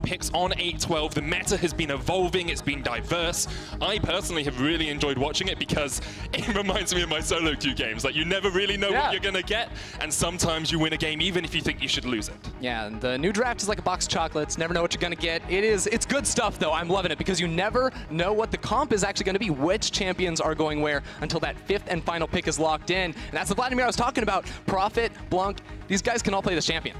picks on 8-12. The meta has been evolving, it's been diverse. I personally have really enjoyed watching it because it reminds me of my solo queue games. Like, you never really know what you're gonna get, and sometimes you win a game even if you think you should lose it. Yeah, and the new draft is like a box of chocolates. Never know what you're gonna get. It's good stuff though. I'm loving it because you never know what the comp is actually gonna be, which champions are going where until that 5th and final pick is locked in. And that's the Vladimir I was talking about. Prophet, Blanc, these guys can all play this champion.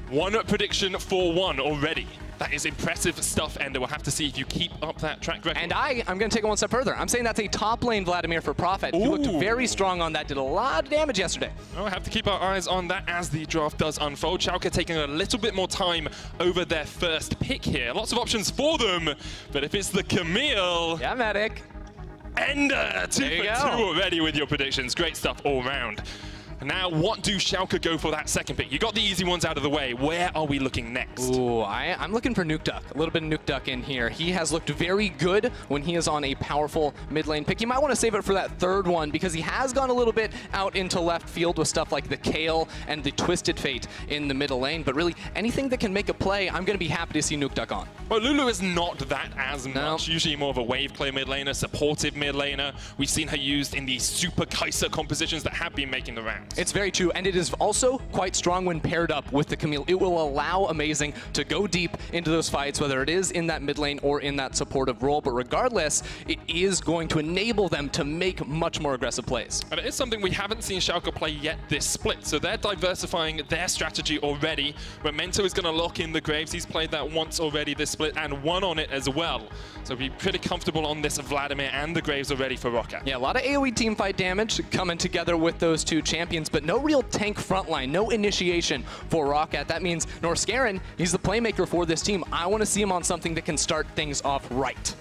One prediction for one already. That is impressive stuff, Ender. We'll have to see if you keep up that track record. And I'm going to take it one step further. I'm saying that's a top lane Vladimir for Prophet. He looked very strong on that, did a lot of damage yesterday. We'll have to keep our eyes on that as the draft does unfold. Schalke taking a little bit more time over their first pick here. Lots of options for them, but if it's the Camille... Yeah, Medic. Ender, 2 for 2 already with your predictions. Great stuff all round. Now, what do Schalke go for that second pick? You got the easy ones out of the way. Where are we looking next? Ooh, I'm looking for Nuke Duck. A little bit of Nuke Duck in here. He has looked very good when he is on a powerful mid lane pick. You might want to save it for that third one because he has gone a little bit out into left field with stuff like the Kale and the Twisted Fate in the middle lane. But really, anything that can make a play, I'm going to be happy to see Nuke Duck on. Well, Lulu is not that as much. Usually more of a wave player mid laner, supportive mid laner. We've seen her used in the Super Kaiser compositions that have been making the rounds. It's very true, and it is also quite strong when paired up with the Camille. It will allow Amazing to go deep into those fights, whether it is in that mid lane or in that supportive role. But regardless, it is going to enable them to make much more aggressive plays. And it is something we haven't seen Schalke play yet this split. So they're diversifying their strategy already. Memento is going to lock in the Graves. He's played that once already this split and won on it as well. So be pretty comfortable on this Vladimir and the Graves already for ROCCAT. Yeah, a lot of AoE teamfight damage coming together with those two champions, but no real tank frontline, no initiation for ROCCAT. That means Norskeren, he's the playmaker for this team. I want to see him on something that can start things off right.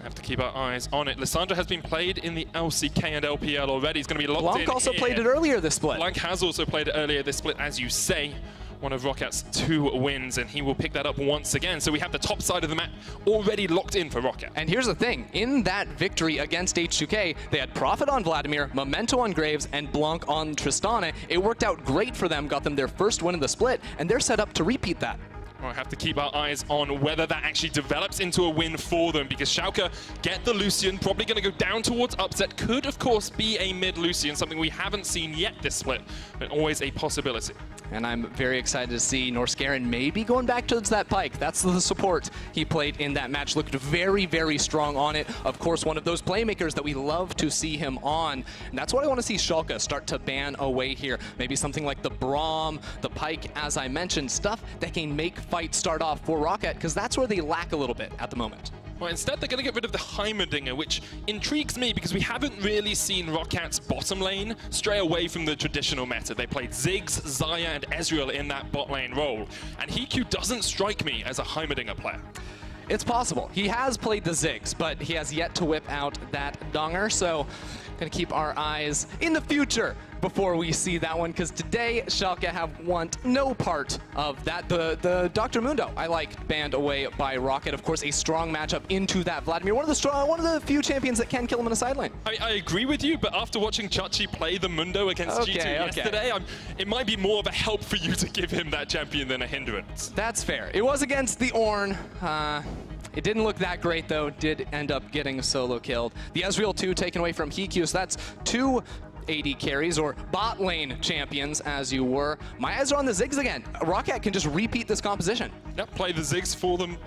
Have to keep our eyes on it. Lissandra has been played in the LCK and LPL already. He's going to be locked in Blanc also here. played it earlier this split. Blanc has also played it earlier this split, as you say. One of ROCCAT's 2 wins, and he will pick that up once again. So we have the top side of the map already locked in for ROCCAT. And here's the thing. In that victory against H2K, they had Prophet on Vladimir, Memento on Graves, and Blanc on Tristana. It worked out great for them, got them their first win in the split, and they're set up to repeat that. We'll have to keep our eyes on whether that actually develops into a win for them, because Schalke get the Lucian, probably going to go down towards upset. Could, of course, be a mid Lucian, something we haven't seen yet this split, but always a possibility. And I'm very excited to see Norskeren maybe going back towards that Pike. That's the support he played in that match. Looked very, very strong on it. Of course, one of those playmakers that we love to see him on. And that's what I want to see Schalke start to ban away here. Maybe something like the Braum, the Pike, as I mentioned, stuff that can make fights start off for ROCCAT, because that's where they lack a little bit at the moment. Well, instead, they're going to get rid of the Heimerdinger, which intrigues me because we haven't really seen ROCCAT's bottom lane stray away from the traditional meta. They played Ziggs, Xayah, and Ezreal in that bot lane role, and Hiku doesn't strike me as a Heimerdinger player. It's possible. He has played the Ziggs, but he has yet to whip out that Donger, so going to keep our eyes in the future before we see that one, because today Schalke have want no part of that. The Dr. Mundo, I like, banned away by ROCCAT. Of course, a strong matchup into that Vladimir. One of the few champions that can kill him in a side lane. I agree with you, but after watching Chachi play the Mundo against G2 yesterday, it might be more of a help for you to give him that champion than a hindrance. That's fair. It was against the Ornn. It didn't look that great, though. Did end up getting solo killed. The Ezreal 2 taken away from Hiku, so that's 2 AD carries, or bot lane champions, as you were. My eyes are on the Ziggs again. ROCCAT can just repeat this composition. Yep, play the Ziggs for them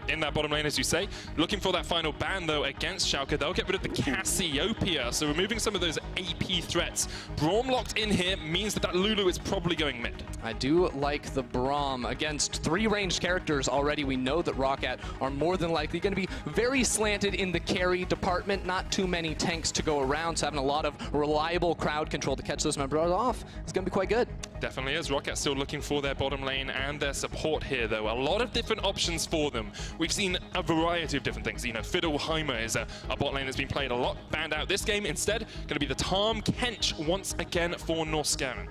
in that bottom lane, as you say. Looking for that final ban, though, against Schalke. They'll get rid of the Cassiopeia, so removing some of those AP threats. Braum locked in here means that Lulu is probably going mid. I do like the Braum. Against 3 ranged characters already, we know that ROCCAT are more than likely going to be very slanted in the carry department. Not too many tanks to go around, so having a lot of reliable crowd control to catch those members off is going to be quite good. Definitely is. ROCCAT still looking for their bottom lane and their support here, though. A lot of different options for them. We've seen a variety of different things. You know, Fiddleheimer is a bot lane that's been played a lot. Banned out this game. Instead, going to be the Tahm Kench once again for Norskeren.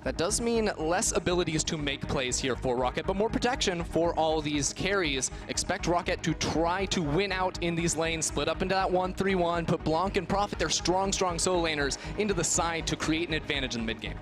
That does mean less abilities to make plays here for ROCCAT, but more protection for all these carries. Expect ROCCAT to try to win out in these lanes, split up into that 1-3-1, put Blanc and Prophet, their strong solo laners, into the side to create an advantage in the mid game.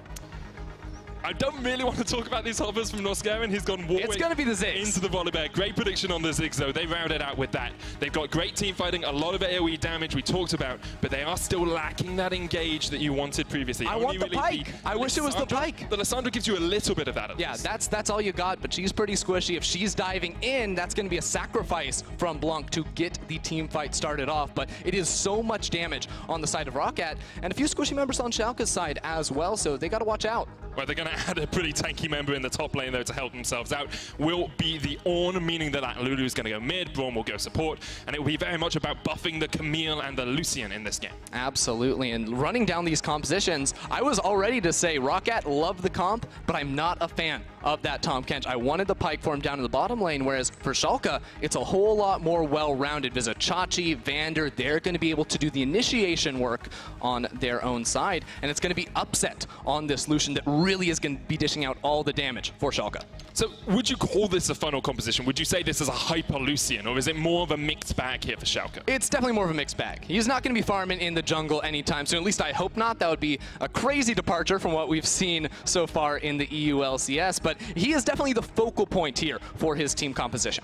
I don't really want to talk about these hoppers from Norscarin. He's gone It's going to be the Ziggs. into the Volibear. Great prediction on the Ziggs, though. They rounded out with that. They've got great team fighting, a lot of AoE damage we talked about, but they are still lacking that engage that you wanted previously. I want the Pike. I wish it was the Pike. The Lissandra gives you a little bit of that at Yeah, least. that's all you got, but she's pretty squishy. If she's diving in, that's going to be a sacrifice from Blanc to get the team fight started off, but it is so much damage on the side of ROCCAT, and a few squishy members on Schalke's side as well, so they got to watch out. Well, they're going to add a pretty tanky member in the top lane, though, to help themselves out. Will be the Ornn, meaning that Lulu is going to go mid, Braum will go support, and it will be very much about buffing the Camille and the Lucian in this game. Absolutely, and running down these compositions, I was all ready to say ROCCAT love the comp, but I'm not a fan of that Tahm Kench. I wanted the Pike form down in the bottom lane, whereas for Schalke, it's a whole lot more well-rounded. Chachi, Vander, they're going to be able to do the initiation work on their own side, and it's going to be Upset on this Lucian that really is going to be dishing out all the damage for Schalke. So would you call this a funnel composition? Would you say this is a hyper Lucian, or is it more of a mixed bag here for Schalke? It's definitely more of a mixed bag. He's not going to be farming in the jungle anytime soon. At least I hope not. That would be a crazy departure from what we've seen so far in the EU LCS, but he is definitely the focal point here for his team composition.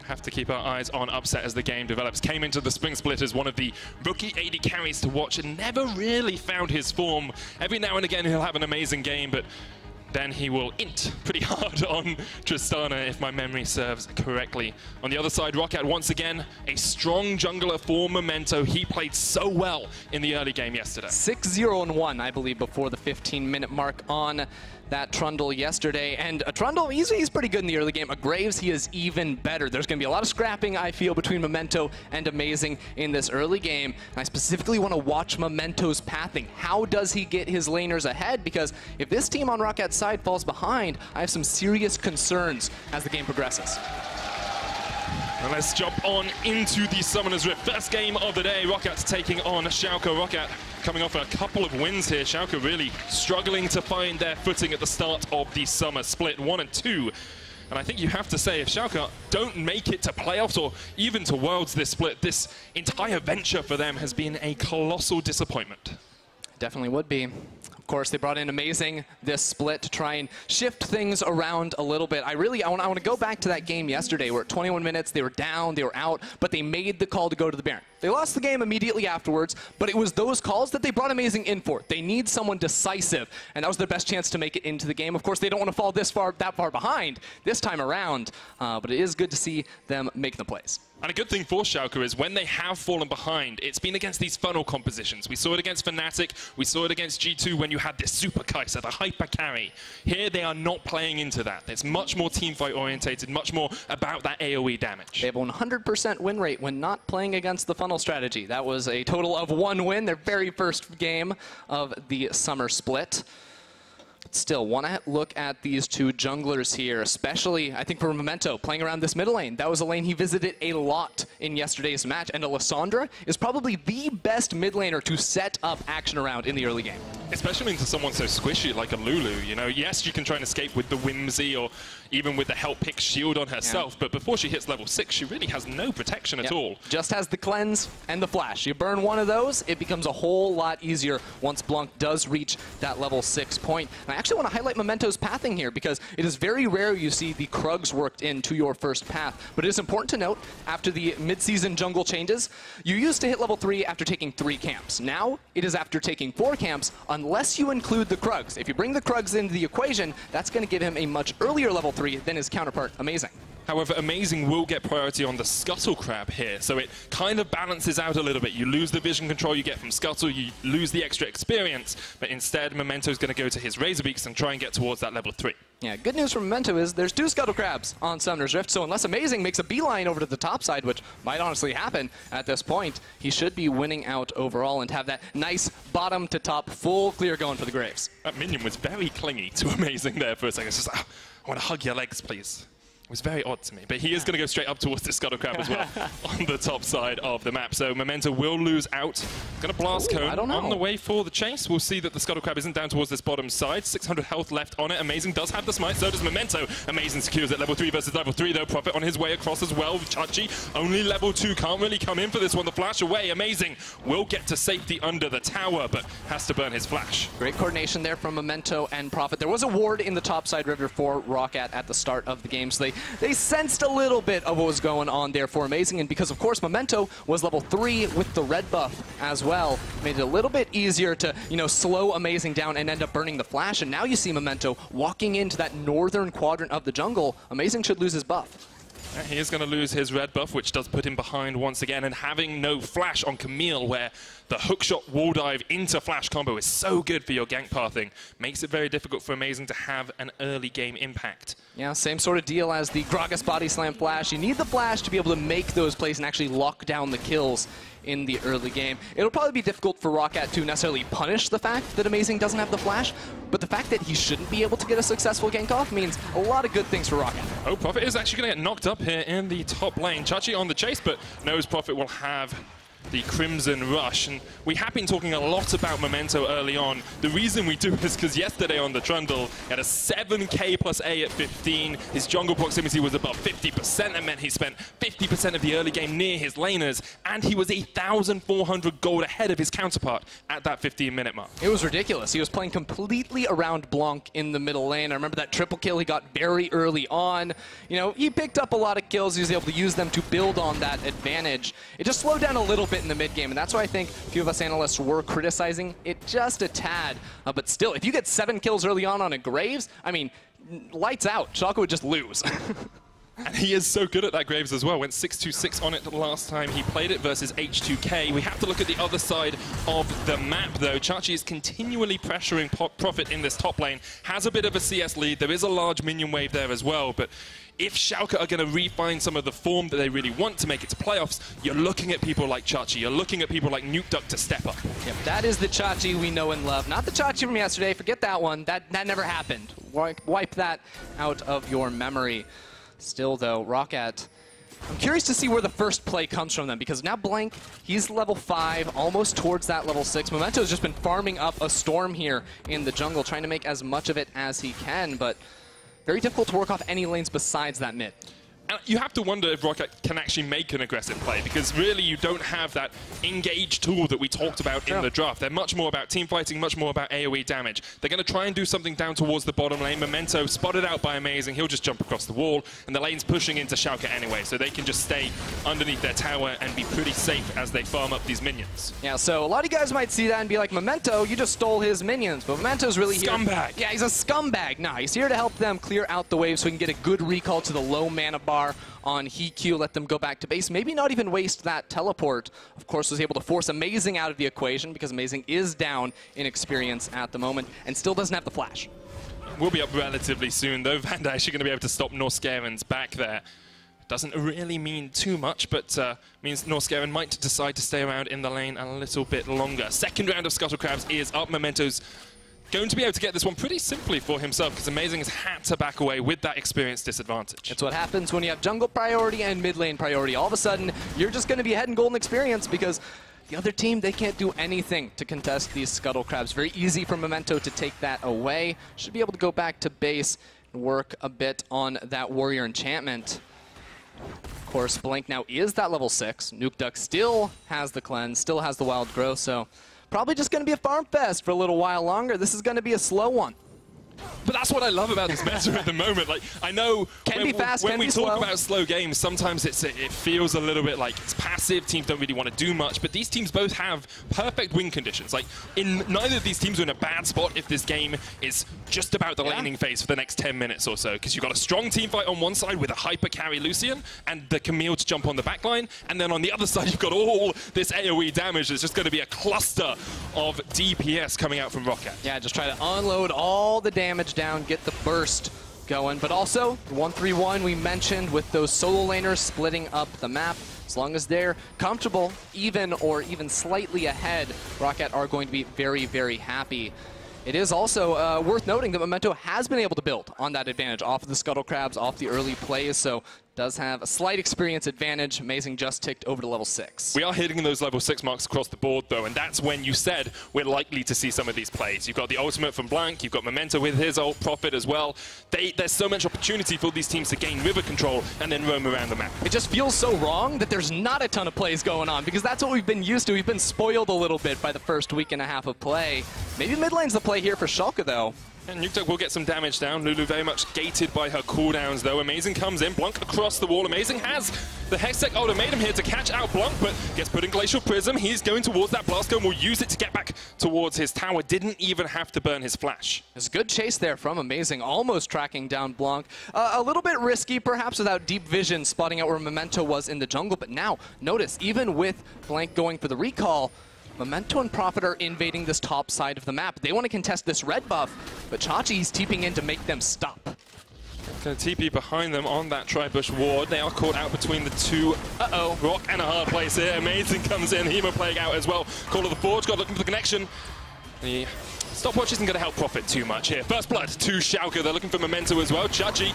Have to keep our eyes on Upset as the game develops. Came into the Spring Split as one of the rookie AD carries to watch and never really found his form. Every now and again he'll have an amazing game, but then he will int pretty hard on Tristana, if my memory serves correctly. On the other side, ROCCAT once again, a strong jungler for Memento. He played so well in the early game yesterday. 6-0-1, I believe, before the 15-minute mark on that Trundle yesterday. And a Trundle, he's pretty good in the early game. A Graves, he is even better. There's going to be a lot of scrapping, I feel, between Memento and Amazing in this early game. And I specifically want to watch Memento's pathing. How does he get his laners ahead? Because if this team on ROCCAT's side falls behind, I have some serious concerns as the game progresses. And let's jump on into the Summoner's Rift. First game of the day, ROCCAT taking on Schalke. ROCCAT coming off a couple of wins here. Schalke really struggling to find their footing at the start of the summer split 1 and 2. And I think you have to say, if Schalke don't make it to playoffs or even to Worlds this split, this entire venture for them has been a colossal disappointment. Definitely would be. Of course, they brought in Amazing this split to try and shift things around a little bit. I want to go back to that game yesterday where at 21 minutes they were down, they were out, but they made the call to go to the Baron. They lost the game immediately afterwards, but it was those calls that they brought Amazing in for. They need someone decisive, and that was their best chance to make it into the game. Of course, they don't want to fall that far behind this time around, but it is good to see them make the plays. And a good thing for Schalke is when they have fallen behind, it's been against these funnel compositions. We saw it against Fnatic, we saw it against G2 when you had this Super Kai'Sa, the hyper carry. Here they are not playing into that. It's much more teamfight orientated, much more about that AoE damage. They have a 100% win rate when not playing against the funnel strategy. That was a total of 1 win, their very first game of the summer split. Still, want to look at these two junglers here, especially, I think, for Memento, playing around this middle lane. That was a lane he visited a lot in yesterday's match, and Lissandra is probably the best mid laner to set up action around in the early game. Especially into someone so squishy like a Lulu, you know. Yes, you can try and escape with the Whimsy or even with the Help Pick shield on herself, but before she hits level 6, she really has no protection at all. Just has the cleanse and the flash. You burn one of those, it becomes a whole lot easier once Blanc does reach that level 6 point. And I actually want to highlight Memento's pathing here because it is very rare you see the Krugs worked into your first path. But it is important to note, after the mid-season jungle changes, you used to hit level 3 after taking 3 camps. Now, it is after taking 4 camps, unless you include the Krugs. If you bring the Krugs into the equation, that's going to give him a much earlier level 3 than his counterpart, Amazing. However, Amazing will get priority on the Scuttle Crab here, so it kind of balances out a little bit. You lose the vision control you get from Scuttle, you lose the extra experience, but instead Memento's going to go to his Razorbeaks and try and get towards that level 3. Yeah, good news for Memento is there's 2 Scuttle Crabs on Summoner's Rift, so unless Amazing makes a beeline over to the top side, which might honestly happen at this point, he should be winning out overall and have that nice bottom to top full clear going for the Graves. That minion was very clingy to Amazing there for a second. It's just, I want to hug your legs, please. It was very odd to me, but he is going to go straight up towards the Scuttle Crab as well on the top side of the map. So Memento will lose out. Going to blast cone on the way for the chase. We'll see that the Scuttle Crab isn't down towards this bottom side. 600 health left on it. Amazing does have the smite, so does Memento. Amazing secures at level 3 versus level 3 though. Profit on his way across as well. Chachi only level 2, can't really come in for this one. The flash away, Amazing will get to safety under the tower, but has to burn his flash. Great coordination there from Memento and Profit. There was a ward in the top side river for ROCCAT at the start of the game, so they sensed a little bit of what was going on there for Amazing, and because of course Memento was level 3 with the red buff as well, made it a little bit easier to, you know, slow Amazing down and end up burning the flash. And now you see Memento walking into that northern quadrant of the jungle. Amazing should lose his buff. He is going to lose his red buff, which does put him behind once again, and having no flash on Camille, where the hookshot wall dive into flash combo is so good for your gank pathing, makes it very difficult for Amazing to have an early game impact. Yeah, same sort of deal as the Gragas body slam flash. You need the flash to be able to make those plays and actually lock down the kills in the early game. It'll probably be difficult for ROCCAT to necessarily punish the fact that Amazing doesn't have the flash, but the fact that he shouldn't be able to get a successful gank off means a lot of good things for ROCCAT. Oh, Profit is actually going to get knocked up here in the top lane. Chachi on the chase, but knows Profit will have the Crimson Rush, and we have been talking a lot about Memento early on. The reason we do is because yesterday on the Trundle, he had a 7k plus A at 15. His jungle proximity was above 50%. That meant he spent 50% of the early game near his laners, and he was 1,400 gold ahead of his counterpart at that 15-minute mark. It was ridiculous. He was playing completely around Blanc in the middle lane. I remember that triple kill he got very early on. You know, he picked up a lot of kills. He was able to use them to build on that advantage. It just slowed down a little bit in the mid game, and that's why I think a few of us analysts were criticizing it just a tad. But still, if you get 7 kills early on a Graves, I mean, lights out. Schalke would just lose. And he is so good at that Graves as well. Went 6-2-6 on it the last time he played it versus H2K. We have to look at the other side of the map, though. Chachi is continually pressuring Profit in this top lane. Has a bit of a CS lead. There is a large minion wave there as well, but if Schalke are going to refine some of the form that they really want to make it to playoffs, you're looking at people like Chachi. You're looking at people like Nukeduck to step up. Yep, that is the Chachi we know and love. Not the Chachi from yesterday. Forget that one. That never happened. Wipe that out of your memory. Still, though, ROCCAT, I'm curious to see where the first play comes from them, because now Blank, he's level 5, almost towards that level 6. Memento's just been farming up a storm here in the jungle, trying to make as much of it as he can, but very difficult to work off any lanes besides that mid. And you have to wonder if ROCCAT can actually make an aggressive play, because really you don't have that engage tool that we talked about in the draft. They're much more about team fighting, much more about AoE damage. They're going to try and do something down towards the bottom lane. Memento spotted out by Amazing. He'll just jump across the wall, and the lane's pushing into Schalke anyway, so they can just stay underneath their tower and be pretty safe as they farm up these minions. Yeah, so a lot of you guys might see that and be like, Memento, you just stole his minions, but Memento's really here. Scumbag. Yeah, he's a scumbag. Nah, he's here to help them clear out the waves so we can get a good recall to the low mana bar on Q, let them go back to base, maybe not even waste that teleport. Of course, was able to force Amazing out of the equation because Amazing is down in experience at the moment and still doesn't have the flash. We'll be up relatively soon, though. Vanda actually going to be able to stop Norscaren's back there. Doesn't really mean too much, but means Norscaren might decide to stay around in the lane a little bit longer. Second round of Scuttle Crabs is up. Memento's going to be able to get this one pretty simply for himself, because Amazing has had to back away with that experience disadvantage. It's what happens when you have jungle priority and mid lane priority. All of a sudden, you're just going to be ahead in golden experience because the other team, they can't do anything to contest these Scuttle Crabs. Very easy for Memento to take that away. Should be able to go back to base and work a bit on that warrior enchantment. Of course, Blank now is that level 6. Nukeduck still has the cleanse, still has the wild growth, so probably just going to be a farm fest for a little while longer. This is going to be a slow one. But that's what I love about this meta at the moment. Like, I know when we talk about slow games, sometimes it feels a little bit like it's passive. Teams don't really want to do much, but these teams both have perfect win conditions. Like, neither of these teams are in a bad spot if this game is just about the laning phase for the next 10 minutes or so, because you've got a strong team fight on one side with a hyper carry Lucian and the Camille to jump on the backline, and then on the other side you've got all this AoE damage. There's just going to be a cluster of DPS coming out from ROCCAT. Yeah, just try to unload all the damage down, get the burst going, but also 1-3-1 we mentioned with those solo laners splitting up the map. As long as they're comfortable, even or even slightly ahead, ROCCAT are going to be very, very happy. It is also worth noting that Memento has been able to build on that advantage off of the Scuttle Crabs, off the early plays, so does have a slight experience advantage. Amazing just ticked over to level 6. We are hitting those level 6 marks across the board, though, and that's when you said we're likely to see some of these plays. You've got the ultimate from Blank, you've got Memento with his ult, Prophet as well. There's so much opportunity for these teams to gain river control and then roam around the map. It just feels so wrong that there's not a ton of plays going on, because that's what we've been used to. We've been spoiled a little bit by the first week and a half of play. Maybe mid lane's the play here for Schalke, though. And Nukeduck will get some damage down. Lulu very much gated by her cooldowns, though. Amazing comes in. Blanc across the wall. Amazing has the Hextech ultimatum here to catch out Blanc, but gets put in Glacial Prism. He's going towards that blast gun. Will use it to get back towards his tower. Didn't even have to burn his flash. There's a good chase there from Amazing, almost tracking down Blanc. A little bit risky, perhaps, without deep vision, spotting out where Memento was in the jungle. But now, notice, even with Blanc going for the recall, Memento and Prophet are invading this top side of the map. They want to contest this red buff, but Chachi's TPing in to make them stop. Going to TP behind them on that Tribush ward. They are caught out between the two. ROC and a hard place here. Amazing comes in. Hemo playing out as well. Call of the Forge, got looking for the connection. The stopwatch isn't going to help Prophet too much here. First blood to Schalke. They're looking for Memento as well. Chachi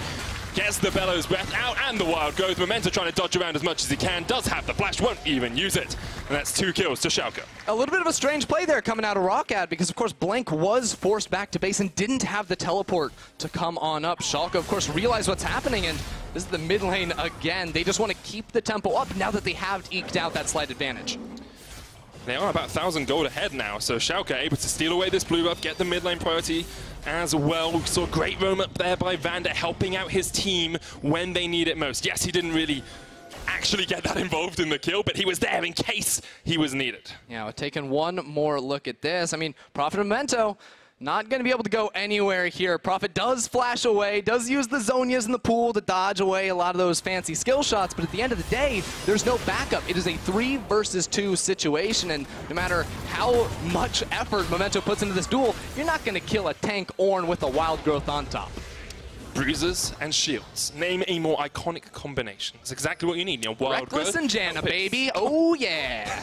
gets the Bellows Breath out and the Wild Growth. Memento trying to dodge around as much as he can. Does have the flash, won't even use it. And that's 2 kills to Schalke. A little bit of a strange play there coming out of ROCCAT, because of course Blank was forced back to base and didn't have the teleport to come on up. Schalke of course realized what's happening, and this is the mid lane again. They just want to keep the tempo up now that they have eked out that slight advantage. They are about 1,000 gold ahead now, so Schalke able to steal away this blue buff, get the mid lane priority as well. We saw a great roam up there by Vander, helping out his team when they need it most. Yes, he didn't really actually get that involved in the kill, but he was there in case he was needed. Yeah, we're taking one more look at this. I mean, Prophet and Memento not going to be able to go anywhere here. Prophet does flash away, does use the Zonias in the pool to dodge away a lot of those fancy skill shots, but at the end of the day, there's no backup. It is a 3 versus 2 situation, and no matter how much effort Memento puts into this duel, you're not going to kill a tank Ornn with a Wild Growth on top. Bruisers and shields. Name a more iconic combination. It's exactly what you need. You know, Wild Reckless Growth and Janna, baby. Oh, yeah.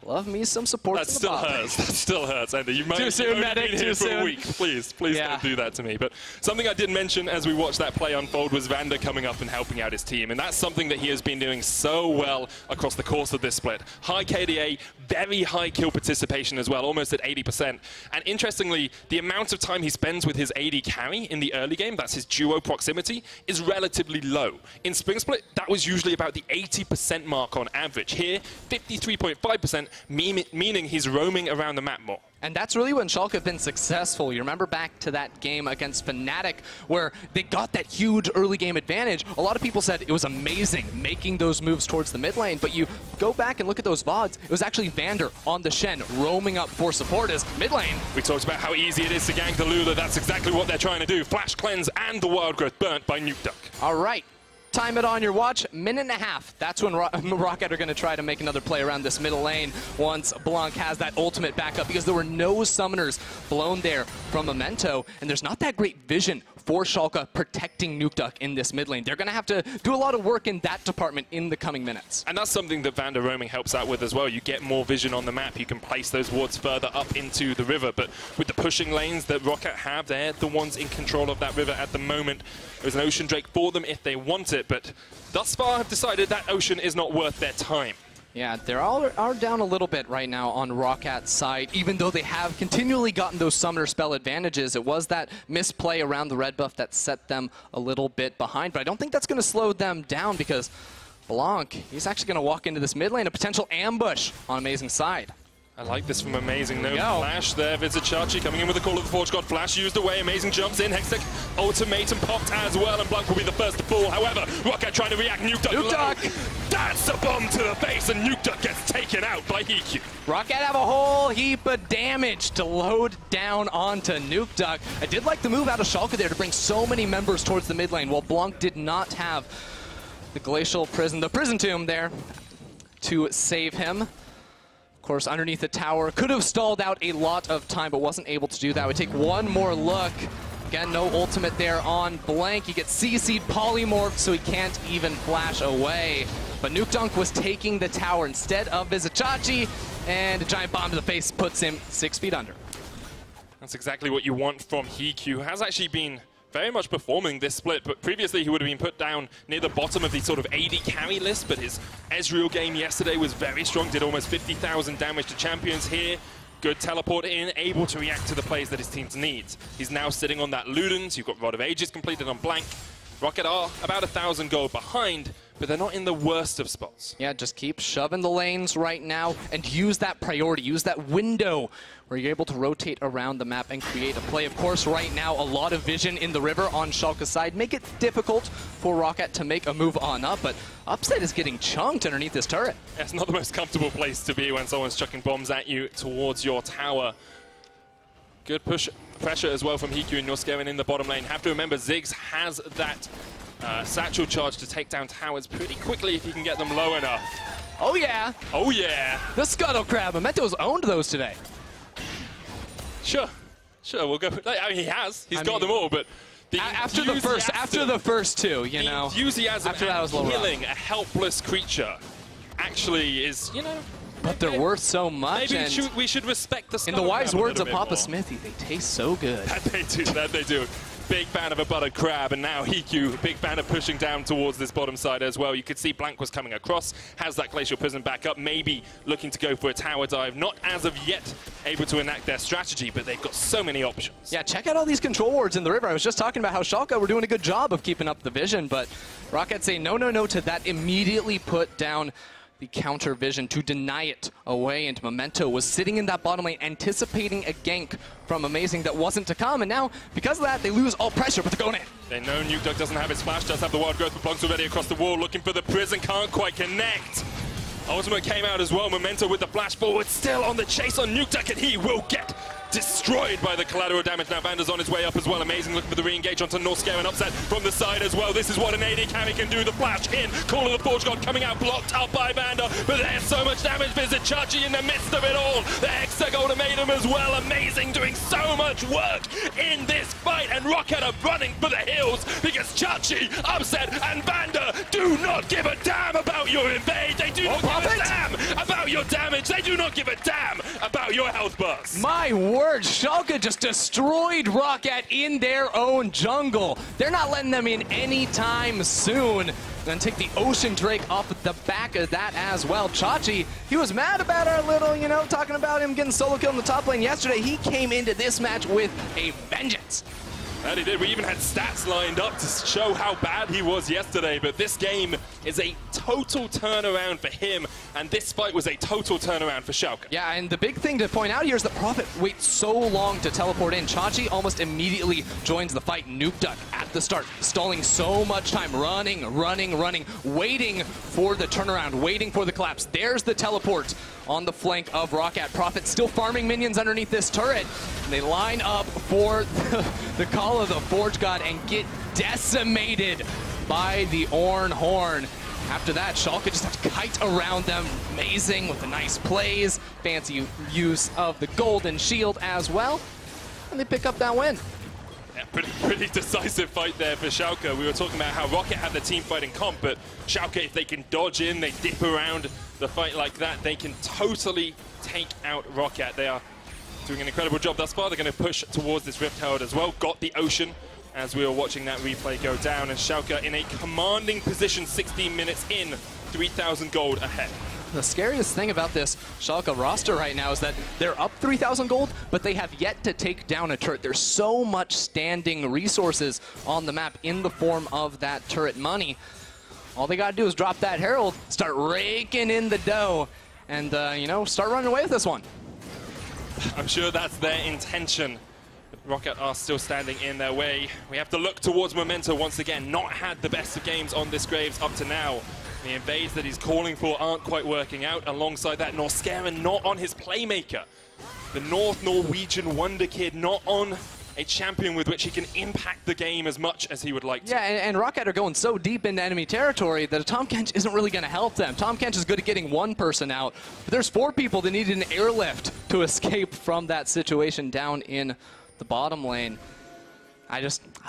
Love me some support. That still hurts. That still hurts, Andy. You might have been here for a week. Please don't do that to me. But something I did mention as we watched that play unfold was Vander coming up and helping out his team. And that's something that he has been doing so well across the course of this split. High KDA, very high kill participation as well, almost at 80%. And interestingly, the amount of time he spends with his AD carry in the early game, that's his duo proximity, is relatively low. In Spring Split, that was usually about the 80% mark on average. Here, 53.5%. Meaning he's roaming around the map more. And that's really when Schalke have been successful. You remember back to that game against Fnatic where they got that huge early game advantage. A lot of people said it was amazing making those moves towards the mid lane, but you go back and look at those VODs, it was actually Vander on the Shen roaming up for support as mid lane. We talked about how easy it is to gank the Lula. That's exactly what they're trying to do. Flash cleanse and the Wild Growth burnt by Nukeduck. All right. Time it on your watch, 1.5 minutes. That's when ROCCAT are going to try to make another play around this middle lane once Blanc has that ultimate backup, because there were no summoners blown there from Memento, and there's not that great vision for Schalke protecting Nukeduck in this mid lane. They're going to have to do a lot of work in that department in the coming minutes. And that's something that Vander roaming helps out with as well. You get more vision on the map. You can place those wards further up into the river. But with the pushing lanes that ROCCAT have, they're the ones in control of that river at the moment. There's an Ocean Drake for them if they want it, but thus far have decided that Ocean is not worth their time. Yeah, they're all down a little bit right now on ROCCAT's side, even though they have continually gotten those summoner spell advantages. It was that misplay around the red buff that set them a little bit behind, but I don't think that's going to slow them down, because Blanc, he's actually going to walk into this mid lane, a potential ambush on Amazing's side. I like this from Amazing. No flash there. Visit Chachi coming in with a Call of the Forge God. Flash used away. Amazing jumps in. Hextech ultimatum popped as well, and Blanc will be the first to fall. However, ROCCAT trying to react. Nukeduck! That's a bomb to the face, and Nukeduck gets taken out by EQ. ROCCAT have a whole heap of damage to load down onto Nukeduck. I did like the move out of Schalke there to bring so many members towards the mid lane, while Blanc did not have the Glacial Prison, the Prison Tomb there to save him. Of course, underneath the tower, could have stalled out a lot of time, but wasn't able to do that. We take one more look. Again, no ultimate there on Blanc. He gets CC'd polymorphed, so he can't even flash away. But Nukeduck was taking the tower instead of Vizicachi, and a giant bomb to the face puts him 6 feet under. That's exactly what you want from Heek, who has actually been very much performing this split, but previously he would have been put down near the bottom of the sort of AD carry list, but his Ezreal game yesterday was very strong, did almost 50,000 damage to champions here. Good teleport in, able to react to the plays that his team needs. He's now sitting on that Ludens, you've got Rod of Ages completed on Blank. ROCCAT are about 1,000 gold behind, but they're not in the worst of spots. Yeah, just keep shoving the lanes right now and use that priority, use that window where you're able to rotate around the map and create a play. Of course, right now, a lot of vision in the river on Schalke's side. Make it difficult for ROCCAT to make a move on up, but Upset is getting chunked underneath this turret. Yeah, it's not the most comfortable place to be when someone's chucking bombs at you towards your tower. Good push pressure as well from Hiku and Norscarin in the bottom lane. Have to remember, Ziggs has that satchel charge to take down towers pretty quickly if he can get them low enough. Oh yeah! Oh yeah! The Scuttle Crab. Memento's owned those today. Sure, we'll go. I mean, he has. He's got them all, but after the first two, you know. The enthusiasm after that was killing a helpless creature actually is, you know. But they're worth so much. Maybe we should respect the. In the wise words of Papa Smithy, they taste so good. That they do. That they do. Big fan of a buttered crab, and now Hiku, big fan of pushing down towards this bottom side as well. You could see Blank was coming across, has that Glacial Prison back up, maybe looking to go for a tower dive. Not as of yet able to enact their strategy, but they've got so many options. Yeah, check out all these control wards in the river. I was just talking about how Schalke were doing a good job of keeping up the vision, but ROCCAT say no, no, no to that. Immediately put down the counter vision to deny it away, and Memento was sitting in that bottom lane anticipating a gank from Amazing that wasn't to come, and now because of that they lose all pressure, but they're going in. They know Nukeduck doesn't have his flash, does have the wild growth, but Blunk's already across the wall looking for the prison, can't quite connect. Ultimate came out as well, Memento with the flash forward, still on the chase on Nukeduck, and he will get destroyed by the collateral damage. Now Vander's on his way up as well. Amazing looking for the re-engage onto Norscarin and Upset from the side as well. This is what an AD carry can do. The flash in. Call of the Forge God coming out, blocked up by Vander. But there's so much damage. Visit Chachi in the midst of it all. The Hexa Ultimatum as well. Amazing doing so much work in this fight. And ROCCAT are running for the hills because Chachi, Upset, and Vander do not give a damn about your invade. They do not give a damn about your damage. They do not give a damn about your health bars. My word, Schalke just destroyed ROCCAT in their own jungle. They're not letting them in anytime soon. Gonna take the Ocean Drake off the back of that as well. Chachi, he was mad about our little, you know, talking about him getting solo kill in the top lane yesterday. He came into this match with a vengeance. That he did. We even had stats lined up to show how bad he was yesterday, but this game is a total turnaround for him, and this fight was a total turnaround for Schalke. Yeah, and the big thing to point out here is that Prophet waits so long to teleport in. Chachi almost immediately joins the fight. Nukeduck at the start, stalling so much time, running, waiting for the turnaround, waiting for the collapse. There's the teleport on the flank of ROCCAT. Prophet still farming minions underneath this turret. And they line up for the call of the Forge God and get decimated by the Ornn Horn. After that, Schalke just have to kite around them. Amazing with the nice plays, fancy use of the golden shield as well. And they pick up that win. Yeah, pretty decisive fight there for Schalke. We were talking about how ROCCAT had the team fighting comp, but Schalke, if they can dodge in, they dip around the fight like that, they can totally take out ROCCAT. They are doing an incredible job thus far. They're going to push towards this Rift Herald as well. Got the Ocean as we were watching that replay go down, and Schalke in a commanding position, 16 minutes in, 3,000 gold ahead. The scariest thing about this Schalke roster right now is that they're up 3,000 gold, but they have yet to take down a turret. There's so much standing resources on the map in the form of that turret money. All they got to do is drop that Herald, start raking in the dough, and, you know, start running away with this one. I'm sure that's their intention. ROCCAT are still standing in their way. We have to look towards Memento once again. Not had the best of games on this Graves up to now. The invades that he's calling for aren't quite working out. Alongside that, Norscarin not on his playmaker. The North Norwegian Wonder Kid not on a champion with which he can impact the game as much as he would like to. Yeah, and ROCCAT are going so deep into enemy territory that a Tahm Kench isn't really going to help them. Tahm Kench is good at getting one person out, but there's 4 people that need an airlift to escape from that situation down in the bottom lane. I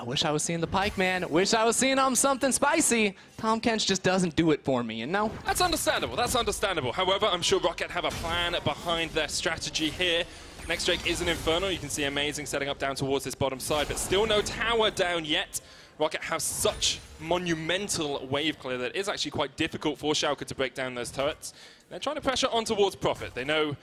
wish I was seeing the Pike, man. Wish I was seeing something spicy. Tahm Kench just doesn't do it for me, you know? That's understandable, that's understandable. However, I'm sure ROCCAT have a plan behind their strategy here. Next Drake is an Inferno. You can see Amazing setting up down towards this bottom side, but still no tower down yet. ROCCAT have such monumental wave clear that it is actually quite difficult for Schalke to break down those turrets. They're trying to pressure on towards Profit. They know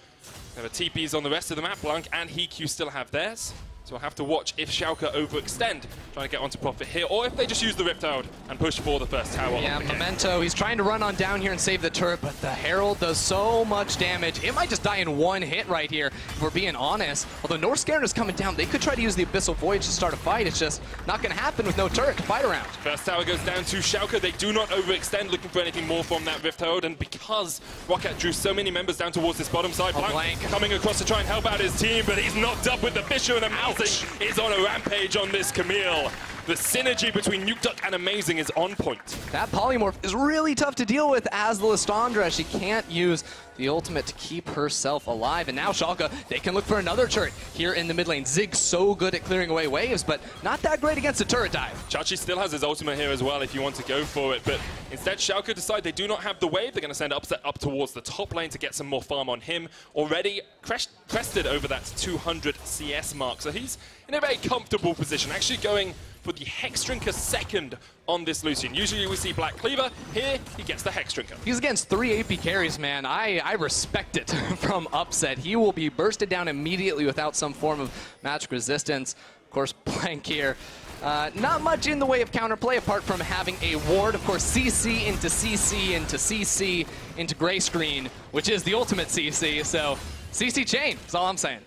there are TPs on the rest of the map. Blanc and HeQ still have theirs. So we'll have to watch if Schalke overextend, trying to get onto Profit here, or if they just use the Rift Herald and push for the first tower. Yeah, Memento, he's trying to run on down here and save the turret, but the Herald does so much damage. It might just die in one hit right here, if we're being honest. Although Northscairn is coming down, they could try to use the Abyssal Voyage to start a fight. It's just not going to happen with no turret to fight around. First tower goes down to Schalke. They do not overextend, looking for anything more from that Rift Herald, and because ROCCAT drew so many members down towards this bottom side, Blanc coming across to try and help out his team, but he's knocked up with the Bishop, and Amazing is on a rampage on this Camille. The synergy between Nuke Duck and Amazing is on point. That Polymorph is really tough to deal with as the Lestandra. She can't use the ultimate to keep herself alive. And now Schalke, they can look for another turret here in the mid lane. Zig's so good at clearing away waves, but not that great against a turret dive. Chachi still has his ultimate here as well if you want to go for it, but instead Schalke decide they do not have the wave. They're going to send Upset up towards the top lane to get some more farm on him. Already crested over that 200 CS mark, so he's in a very comfortable position, actually going for the Hexdrinker second on this Lucian. Usually we see Black Cleaver. Here, he gets the Hexdrinker. He's against 3 AP carries, man. I respect it from Upset. He will be bursted down immediately without some form of magic resistance. Of course, Blank here. Not much in the way of counterplay apart from having a ward. Of course, CC into CC into CC into gray screen, which is the ultimate CC. So, CC chain is all I'm saying.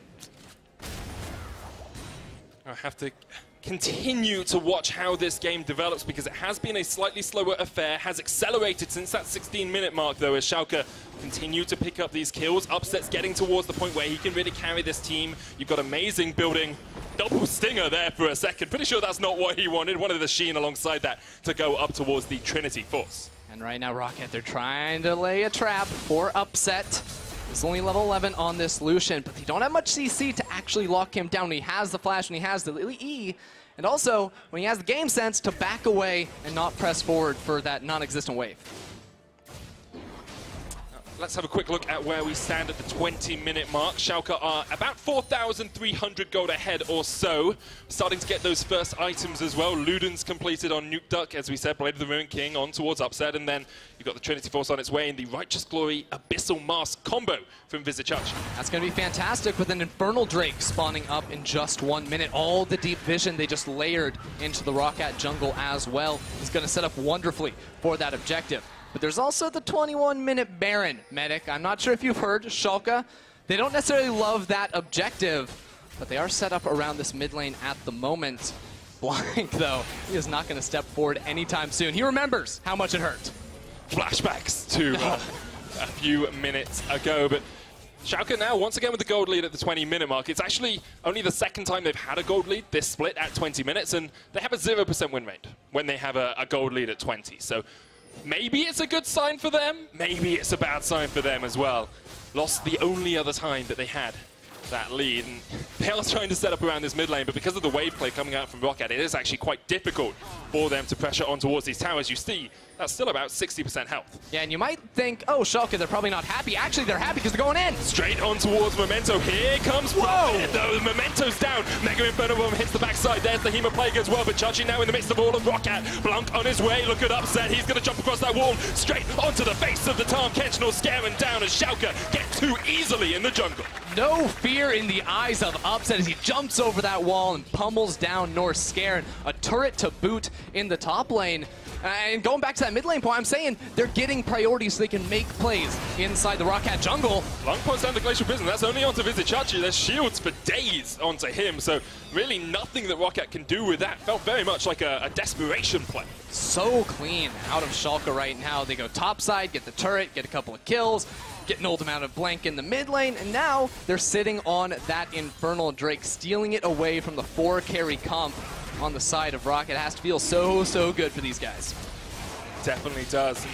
I have to continue to watch how this game develops because it has been a slightly slower affair, has accelerated since that 16-minute mark though as Schalke continue to pick up these kills. Upset's getting towards the point where he can really carry this team. You've got Amazing building double stinger there for a second. Pretty sure that's not what he wanted. Wanted the Sheen alongside that to go up towards the Trinity Force. And right now ROCCAT, they're trying to lay a trap for Upset. He's only level 11 on this Lucian, but they don't have much CC to actually lock him down. When he has the flash, when he has the E, and also when he has the game sense to back away and not press forward for that non-existent wave. Let's have a quick look at where we stand at the 20-minute mark. Schalke are about 4,300 gold ahead or so. Starting to get those first items as well. Luden's completed on Nuke Duck, as we said, Blade of the Ruined King on towards Upset, and then you've got the Trinity Force on its way in the Righteous Glory Abyssal Mask combo from Vizichachi. That's going to be fantastic with an Infernal Drake spawning up in just 1 minute. All the deep vision they just layered into the ROCCAT jungle as well is going to set up wonderfully for that objective. But there's also the 21-minute Baron medic. I'm not sure if you've heard, Schalke, they don't necessarily love that objective, but they are set up around this mid lane at the moment. Blank, though, he is not going to step forward anytime soon. He remembers how much it hurt. Flashbacks to a few minutes ago, but Schalke now, once again with the gold lead at the 20-minute mark. It's actually only the second time they've had a gold lead this split at 20 minutes, and they have a 0% win rate when they have a gold lead at 20. So maybe it's a good sign for them, maybe it's a bad sign for them as well. Lost the only other time that they had that lead, and they are trying to set up around this mid lane, but because of the wave play coming out from ROCCAT, it is actually quite difficult for them to pressure on towards these towers. You see, that's still about 60% health. Yeah, and you might think, oh, Schalke, they're probably not happy. Actually, they're happy because they're going in. Straight on towards Memento. Here comes Profit. The Memento's down. Mega Inferno Bomb hits the backside. There's the Hema Plague as well, but Chachi now in the midst of all of ROCCAT. Blanc on his way. Look at Upset. He's going to jump across that wall straight onto the face of the Tarm Kench. Northscairn down as Schalke get too easily in the jungle. No fear in the eyes of Upset as he jumps over that wall and pummels down Northscairn. A turret to boot in the top lane. And going back to that mid lane point, I'm saying they're getting priority so they can make plays inside the ROCCAT jungle. Long points down the Glacial Prison. That's only onto Vizichachi. There's shields for days onto him. So really nothing that ROCCAT can do with that. Felt very much like a desperation play. So clean out of Schalke right now. They go topside, get the turret, get a couple of kills, get an old amount of blank in the mid lane, and now they're sitting on that Infernal Drake, stealing it away from the 4-carry comp on the side of ROCCAT. It has to feel so good for these guys. Definitely does.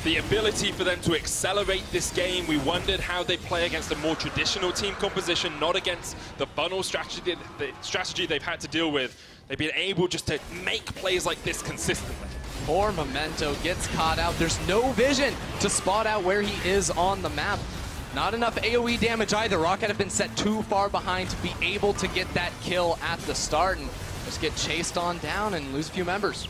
The ability for them to accelerate this game, we wondered how they play against a more traditional team composition, not against the funnel strategy, the strategy they've had to deal with. They've been able just to make plays like this consistently. Poor Memento gets caught out. There's no vision to spot out where he is on the map. Not enough AoE damage either. ROCCAT have been set too far behind to be able to get that kill at the start and just get chased on down and lose a few members.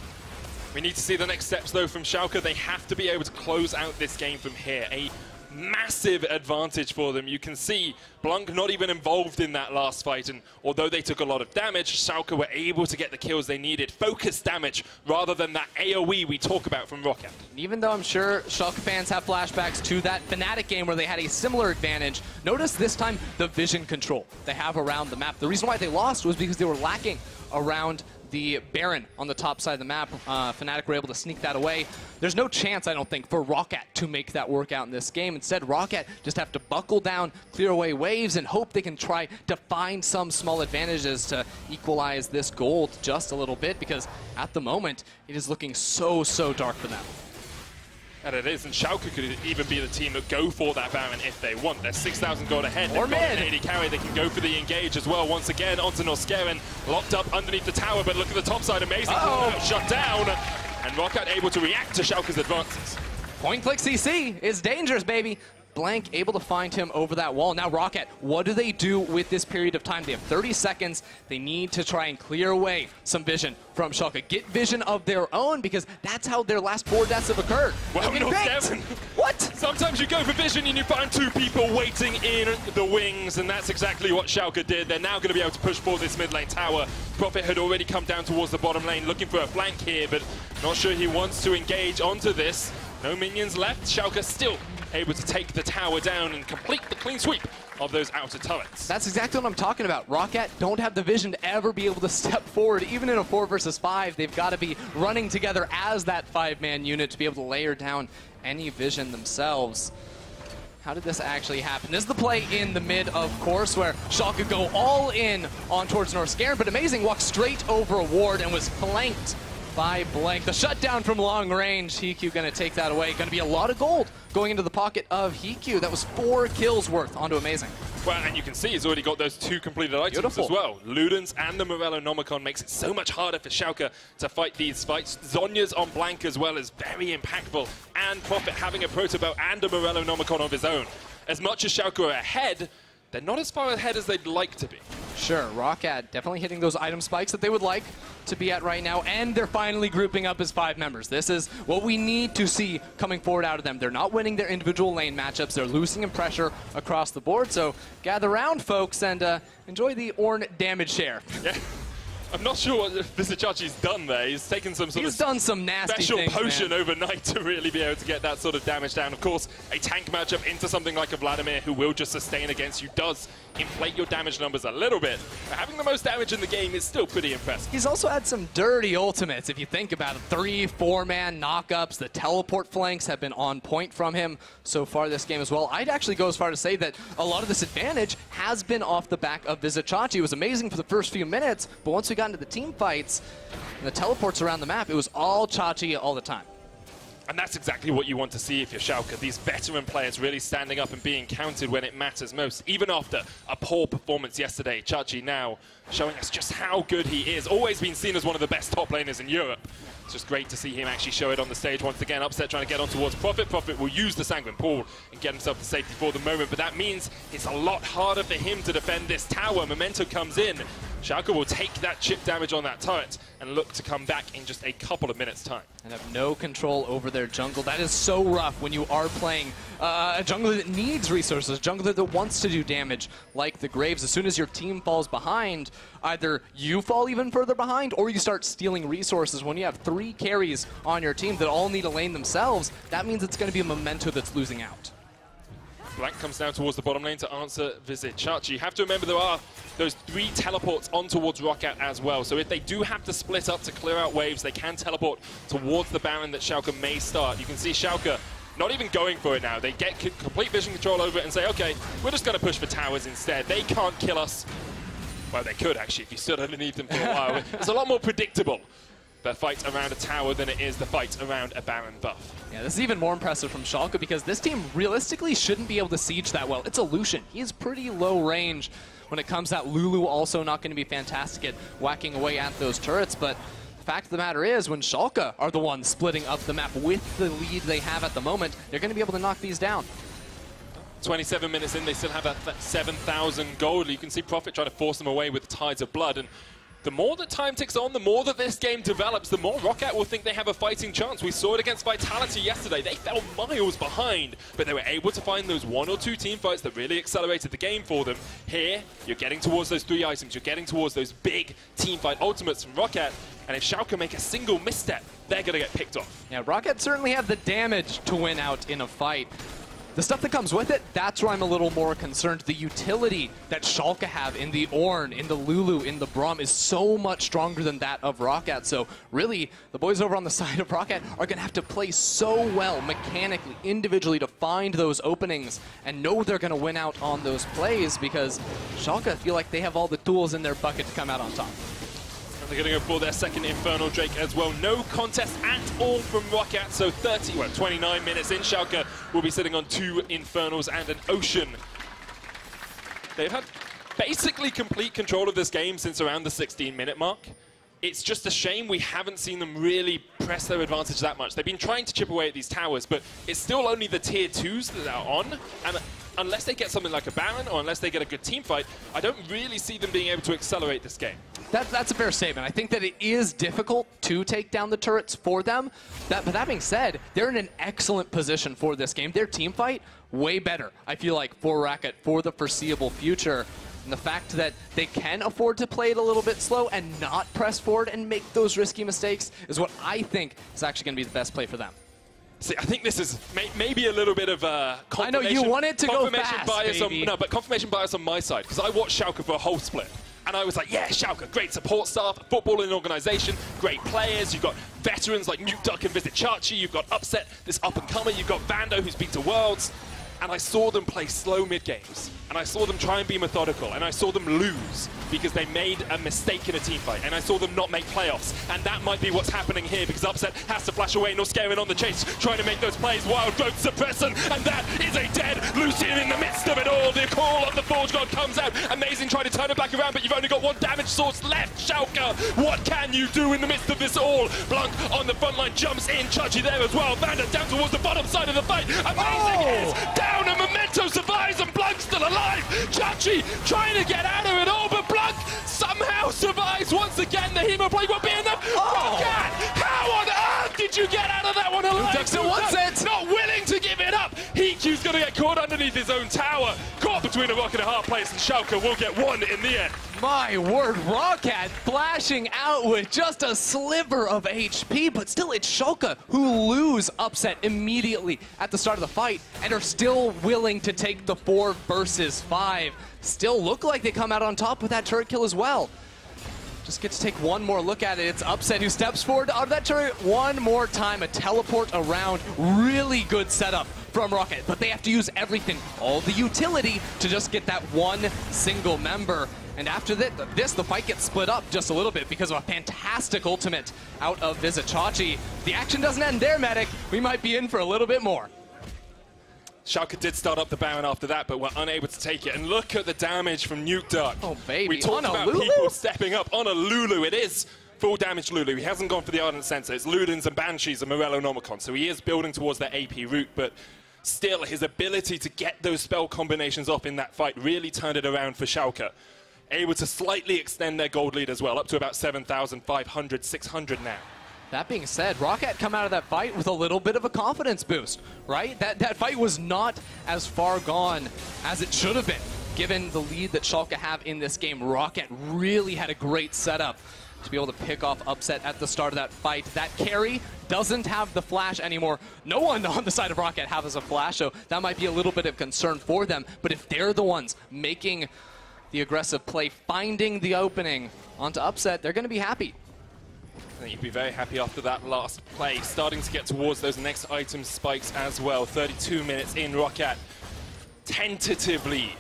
We need to see the next steps, though, from Schalke. They have to be able to close out this game from here. A massive advantage for them. You can see Blanc not even involved in that last fight, and although they took a lot of damage, Schalke were able to get the kills they needed. Focused damage rather than that AoE we talk about from ROCCAT. Even though I'm sure Schalke fans have flashbacks to that Fnatic game where they had a similar advantage, notice this time the vision control they have around the map. The reason why they lost was because they were lacking around the Baron on the top side of the map. Fnatic were able to sneak that away. There's no chance, I don't think, for ROCCAT to make that work out in this game. Instead, ROCCAT just have to buckle down, clear away waves, and hope they can try to find some small advantages to equalize this gold just a little bit, because at the moment, it is looking so, so dark for them. And it is, and Schalke could even be the team that go for that Baron if they want. They're 6,000 gold ahead. Or mid. AD carry, they can go for the engage as well. Once again, onto Norskeren, locked up underneath the tower, but look at the top side, amazing. Shut down, and ROCCAT able to react to Schalke's advances. Point-click CC is dangerous, baby. Blank able to find him over that wall. Now ROCCAT, what do they do with this period of time? They have 30 seconds. They need to try and clear away some vision from Schalke. Get vision of their own, because that's how their last 4 deaths have occurred. Well, Norskeren. What? Sometimes you go for vision and you find 2 people waiting in the wings, and that's exactly what Schalke did. They're now going to be able to push for this mid lane tower. Prophet had already come down towards the bottom lane looking for a flank here, but not sure he wants to engage onto this. No minions left. Schalke still able to take the tower down and complete the clean sweep of those outer turrets. That's exactly what I'm talking about. ROCCAT don't have the vision to ever be able to step forward. Even in a 4 versus 5, they've got to be running together as that 5-man unit to be able to layer down any vision themselves. How did this actually happen? This is the play in the mid, of course, where Schalke go all in on towards Norskeren, but amazing, walked straight over a ward and was flanked by Blank. The shutdown from long range, Hikyu going to take that away. Going to be a lot of gold going into the pocket of Hikyu. That was 4 kills worth onto Amazing. Well, and you can see he's already got those 2 completed items as well. Ludens and the Morello Nomicon makes it so much harder for Schalke to fight these fights. Zonya's on Blank as well is very impactful, and Prophet having a Proto-Belt and a Morello Nomicon of his own. As much as Schalke are ahead, they're not as far ahead as they'd like to be. Sure, ROCCAT definitely hitting those item spikes that they would like to be at right now, and they're finally grouping up as 5 members. This is what we need to see coming forward out of them. They're not winning their individual lane matchups. They're losing in pressure across the board, so gather around, folks, and enjoy the Ornn damage share. Yeah. I'm not sure what Vizichachi's done there. He's taken some sort of done some nasty special things, potion man, overnight to really be able to get that sort of damage down. Of course, a tank matchup into something like a Vladimir who will just sustain against you does inflate your damage numbers a little bit. But having the most damage in the game is still pretty impressive. He's also had some dirty ultimates, if you think about it. 3, 4-man knockups. The teleport flanks have been on point from him so far this game as well. I'd actually go as far to say that a lot of this advantage has been off the back of Vizichachi. It was amazing for the first few minutes, but once we got into the team fights and the teleports around the map, it was all Chachi all the time. And that's exactly what you want to see if you're Schalke. These veteran players really standing up and being counted when it matters most. Even after a poor performance yesterday, Chachi now showing us just how good he is. Always been seen as one of the best top laners in Europe. It's just great to see him actually show it on the stage once again. Upset trying to get on towards Prophet. Prophet will use the Sanguine Pool and get himself to safety for the moment, but that means it's a lot harder for him to defend this tower. Memento comes in. Schalke will take that chip damage on that turret and look to come back in just a couple of minutes' time. And have no control over their jungle. That is so rough when you are playing a jungler that needs resources, a jungler that wants to do damage like the Graves. As soon as your team falls behind, either you fall even further behind or you start stealing resources. When you have 3 carries on your team that all need a lane themselves, that means it's going to be a Memento that's losing out. Blank comes down towards the bottom lane to answer Vizichachi. You have to remember there are those 3 teleports on towards ROCCAT as well. So if they do have to split up to clear out waves, they can teleport towards the Baron that Schalke may start. You can see Schalke not even going for it now. They get complete vision control over it and say, okay, we're just going to push for towers instead. They can't kill us. Well, they could actually if you stood underneath them for a while. It's a lot more predictable, the fight around a tower, than it is the fight around a Baron buff. Yeah, this is even more impressive from Schalke because this team realistically shouldn't be able to siege that well. It's a Lucian. He is pretty low range when it comes to that. Lulu also not going to be fantastic at whacking away at those turrets, but the fact of the matter is when Schalke are the ones splitting up the map with the lead they have at the moment, they're going to be able to knock these down. 27 minutes in, they still have that 7,000 gold. You can see Profit trying to force them away with Tides of Blood. And the more that time ticks on, the more that this game develops, the more ROCCAT will think they have a fighting chance. We saw it against Vitality yesterday. They fell miles behind, but they were able to find those 1 or 2 team fights that really accelerated the game for them. Here, you're getting towards those 3 items. You're getting towards those big team fight ultimates from ROCCAT. And if Schalke make a single misstep, they're going to get picked off. Yeah, ROCCAT certainly have the damage to win out in a fight. The stuff that comes with it, that's where I'm a little more concerned. The utility that Schalke have in the Ornn, in the Lulu, in the Braum is so much stronger than that of ROCCAT. So really, the boys over on the side of ROCCAT are going to have to play so well mechanically, individually to find those openings and know they're going to win out on those plays, because Schalke feel like they have all the tools in their bucket to come out on top. They're going to go for their second Infernal Drake as well. No contest at all from ROCCAT, so 29 minutes in. Schalke will be sitting on 2 Infernals and an Ocean. They've had basically complete control of this game since around the 16-minute mark. It's just a shame we haven't seen them really press their advantage that much. They've been trying to chip away at these towers, but it's still only the tier 2s that are on. And unless they get something like a Baron, or unless they get a good team fight, I don't really see them being able to accelerate this game. That's a fair statement. I think that it is difficult to take down the turrets for them. But that being said, they're in an excellent position for this game. Their team fight, way better, I feel like, for ROCCAT for the foreseeable future. And the fact that they can afford to play it a little bit slow and not press forward and make those risky mistakes is what I think is actually going to be the best play for them. See, I think this is maybe a little bit of confirmation. I know you want it to go fast, bias baby. No, but confirmation bias on my side, because I watched Schalke for a whole split. And I was like, yeah, Schalke, great support staff, footballing organisation, great players. You've got veterans like Nuke Duck and Visit Chachi. You've got Upset, this up-and-comer. You've got Vando, who's been to Worlds. And I saw them play slow mid-games. And I saw them try and be methodical. And I saw them lose because they made a mistake in a team fight. And I saw them not make playoffs. And that might be what's happening here, because Upset has to flash away. Norscarin on the chase, trying to make those plays. Wild Growth suppressant. And that is a dead Lucian in the midst of it all. The call of the Forge God comes out. Amazing trying to turn it back around, but you've only got 1 damage source left. Schalke, what can you do in the midst of this all? Blanc on the front line jumps in. Chachi there as well. Vanda down towards the bottom side of the fight. Amazing is down, and Memento survives, and Blanc's still alive. Chachi trying to get out of it all, but Blanc somehow survives once again. The Hemo Plague won't be enough. ROCCAT, how on earth did you get out of that one alive? Not willing to give it up. Hikyu's going to get caught underneath his own tower. Caught between a rock and a hard place, and Schalke will get 1 in the end. My word, ROCCAT flashing out with just a sliver of HP, but still it's Schalke who lose Upset immediately at the start of the fight and are still willing to take the 4 versus 5. Still look like they come out on top with that turret kill as well. Just get to take one more look at it. It's Upset who steps forward out of that turret one more time. A teleport around. Really good setup from ROCCAT, but they have to use everything, all the utility, to just get that 1 single member. And after this, the fight gets split up just a little bit because of a fantastic ultimate out of Visit Chachi. The action doesn't end there, Medic. We might be in for a little bit more. Schalke did start up the Baron after that, but were unable to take it. And look at the damage from Nuke Duck. Oh, baby. We talked about Lulu? people stepping up on a Lulu. It is full damage Lulu. He hasn't gone for the Ardent Sensor. It's Ludens and Banshees and Morello Nomicon. So he is building towards that AP route, but still his ability to get those spell combinations off in that fight really turned it around for Schalke. Able to slightly extend their gold lead as well, up to about 7,500, 600 now. That being said, ROCCAT come out of that fight with a little bit of a confidence boost, right? That fight was not as far gone as it should have been. Given the lead that Schalke have in this game, ROCCAT really had a great setup to be able to pick off Upset at the start of that fight. That carry doesn't have the flash anymore. No one on the side of ROCCAT has a flash, so that might be a little bit of concern for them. But if they're the ones making the aggressive play, finding the opening onto Upset, they're going to be happy. I think you'd be very happy after that last play. Starting to get towards those next item spikes as well. 32 minutes in, ROCCAT tentatively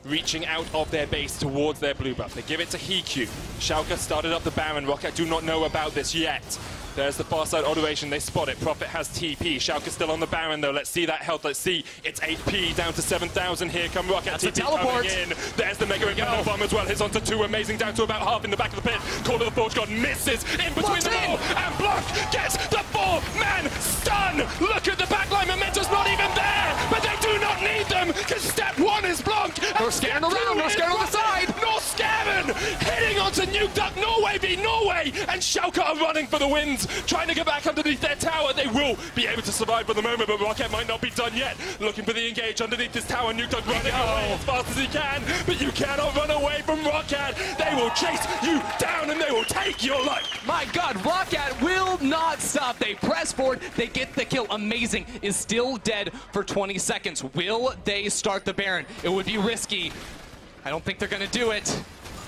reaching out of their base towards their blue buff. They give it to Hikyu. Schalke started up the Baron. ROCCAT do not know about this yet. There's the far side automation. They spot it. Profit has TP. Schalke still on the Baron, though. Let's see that health. Let's see. It's 8p down to 7,000. Here come ROCCAT. That's TP a teleport. coming in. There's the Mega Impel Bomb as well. Hits onto 2. Amazing down to about half in the back of the pit. Call of the Forge God misses in between them all. And Block gets the 4-man stun. Look at the backline. Momentum's not even there. But they do not need them because Scarin around, no Scarin on the side! No Scarin hitting onto Nuke Duck, Norway v Norway, and Schalke are running for the wins, trying to get back underneath their tower. They will be able to survive for the moment, but ROCCAT might not be done yet. Looking for the engage underneath this tower, Nuke Duck running away as fast as he can, but you cannot run away from ROCCAT. They will chase you down and they will take your life. My God, ROCCAT will not stop. They press forward, they get the kill. Amazing is still dead for 20 seconds. Will they start the Baron? It would be risky. I don't think they're gonna do it.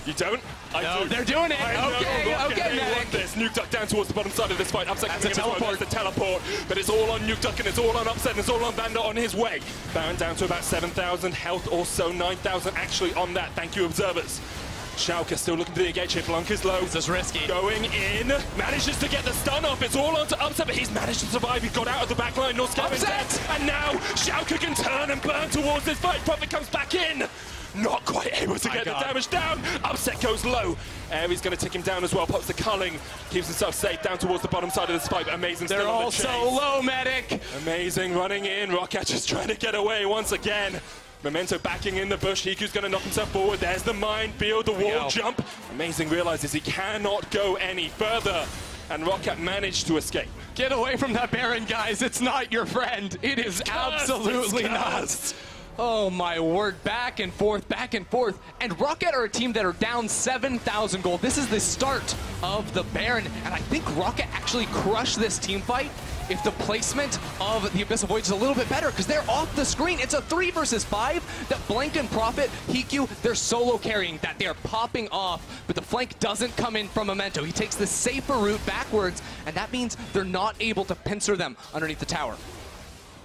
You don't? No, they're doing it. Okay, they want this. Nuke Duck down towards the bottom side of this fight. Upset That's a teleport. That's the teleport. But it's all on Nuke Duck and it's all on Upset and it's all on Vander on his way. Baron down to about 7,000 health or so, 9,000 actually on that. Thank you, observers. Schalke still looking for the engage here. Blanc is low. This is risky. Going in. Manages to get the stun off. It's all on to Upset, but he's managed to survive. He got out of the back line. Upset! And now Schalke can turn and burn towards this fight. Prophet comes back in. Not quite able to get the damage down. Upset goes low. Aries going to take him down as well. Pops the culling. Keeps himself safe down towards the bottom side of this fight. Amazing. They're still on all the chase. so low, Medic. Amazing running in. ROCCAT just trying to get away once again. Memento backing in the bush. Hiku's going to knock himself forward. There's the minefield, the wall jump. Amazing realizes he cannot go any further. And ROCCAT managed to escape. Get away from that Baron, guys. It's not your friend. It is absolutely not. Oh my word, back and forth, back and forth. And ROCCAT are a team that are down 7,000 gold. This is the start of the Baron, and I think ROCCAT actually crushed this team fight if the placement of the Abyss of Void is a little bit better, because they're off the screen. It's a 3 versus 5 that Blank and Prophet, Hiku, they're solo carrying that. They're popping off, but the flank doesn't come in from Memento. He takes the safer route backwards, and that means they're not able to pincer them underneath the tower.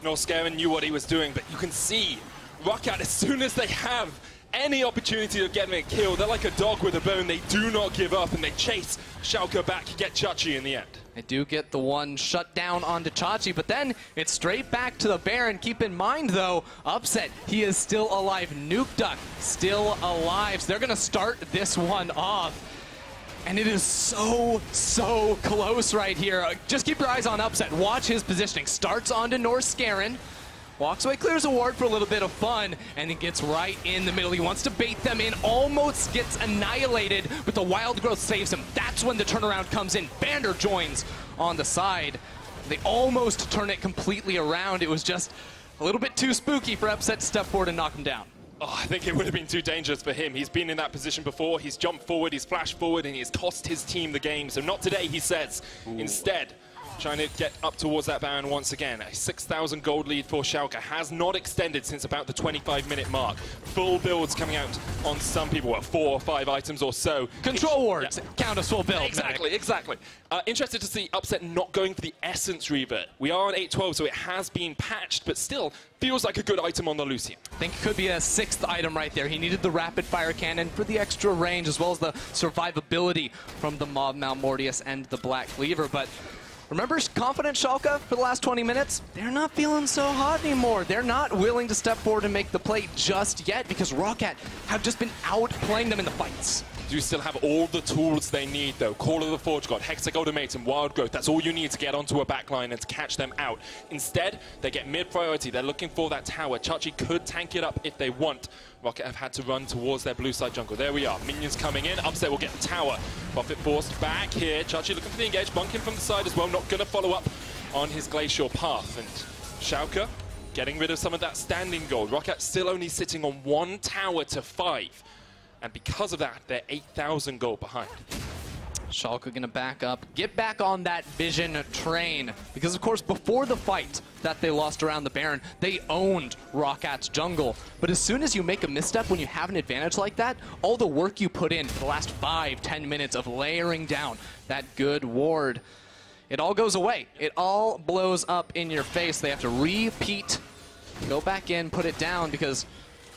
Scarin knew what he was doing, but you can see ROCCAT, as soon as they have any opportunity of getting a kill, they're like a dog with a bone. They do not give up, and they chase Schalke back, get Chachi in the end. They do get the one shut down onto Chachi, but then it's straight back to the Baron. Keep in mind, though, Upset, he is still alive. Nuke Duck, still alive. So they're going to start this one off. And it is so close right here. Just keep your eyes on Upset. Watch his positioning. Starts onto Scarin. Walks away, clears a ward for a little bit of fun, and he gets right in the middle. He wants to bait them in, almost gets annihilated, but the wild growth saves him. That's when the turnaround comes in. Vander joins on the side. They almost turn it completely around. It was just a little bit too spooky for Upset to step forward and knock him down. Oh, I think it would have been too dangerous for him. He's been in that position before. He's jumped forward, he's flashed forward, and he's cost his team the game. So not today, he says. Instead, trying to get up towards that Baron once again. A 6,000 gold lead for Schalke has not extended since about the 25-minute mark. Full builds coming out on some people, what, 4 or 5 items or so. Control wards count as full build. Exactly. Interested to see Upset not going for the Essence Reaver. We are on 8.12, so it has been patched, but still feels like a good item on the Lucian. I think it could be a 6th item right there. He needed the rapid fire cannon for the extra range, as well as the survivability from the Mob Malmortius and the Black Cleaver, but remember confident Schalke for the last 20 minutes? They're not feeling so hot anymore. They're not willing to step forward and make the play just yet because ROCCAT have just been outplaying them in the fights. Do still have all the tools they need, though. Call of the Forge God, Hexag Ultimatum, Wild Growth. That's all you need to get onto a backline and to catch them out. Instead, they get mid-priority. They're looking for that tower. Chachi could tank it up if they want. ROCCAT have had to run towards their blue side jungle. There we are. Minions coming in. Upset will get the tower. Prophet forced back here. Chachi looking for the engage. Bunking from the side as well. Not going to follow up on his glacial path. And Schalke getting rid of some of that standing gold. ROCCAT still only sitting on 1 tower to 5. And because of that, they're 8,000 gold behind. Schalke gonna back up, get back on that vision train. Because of course, before the fight that they lost around the Baron, they owned ROCCAT's jungle. But as soon as you make a misstep when you have an advantage like that, all the work you put in for the last 5-10 minutes of layering down that good ward, it all goes away. It all blows up in your face. They have to repeat, go back in, put it down, because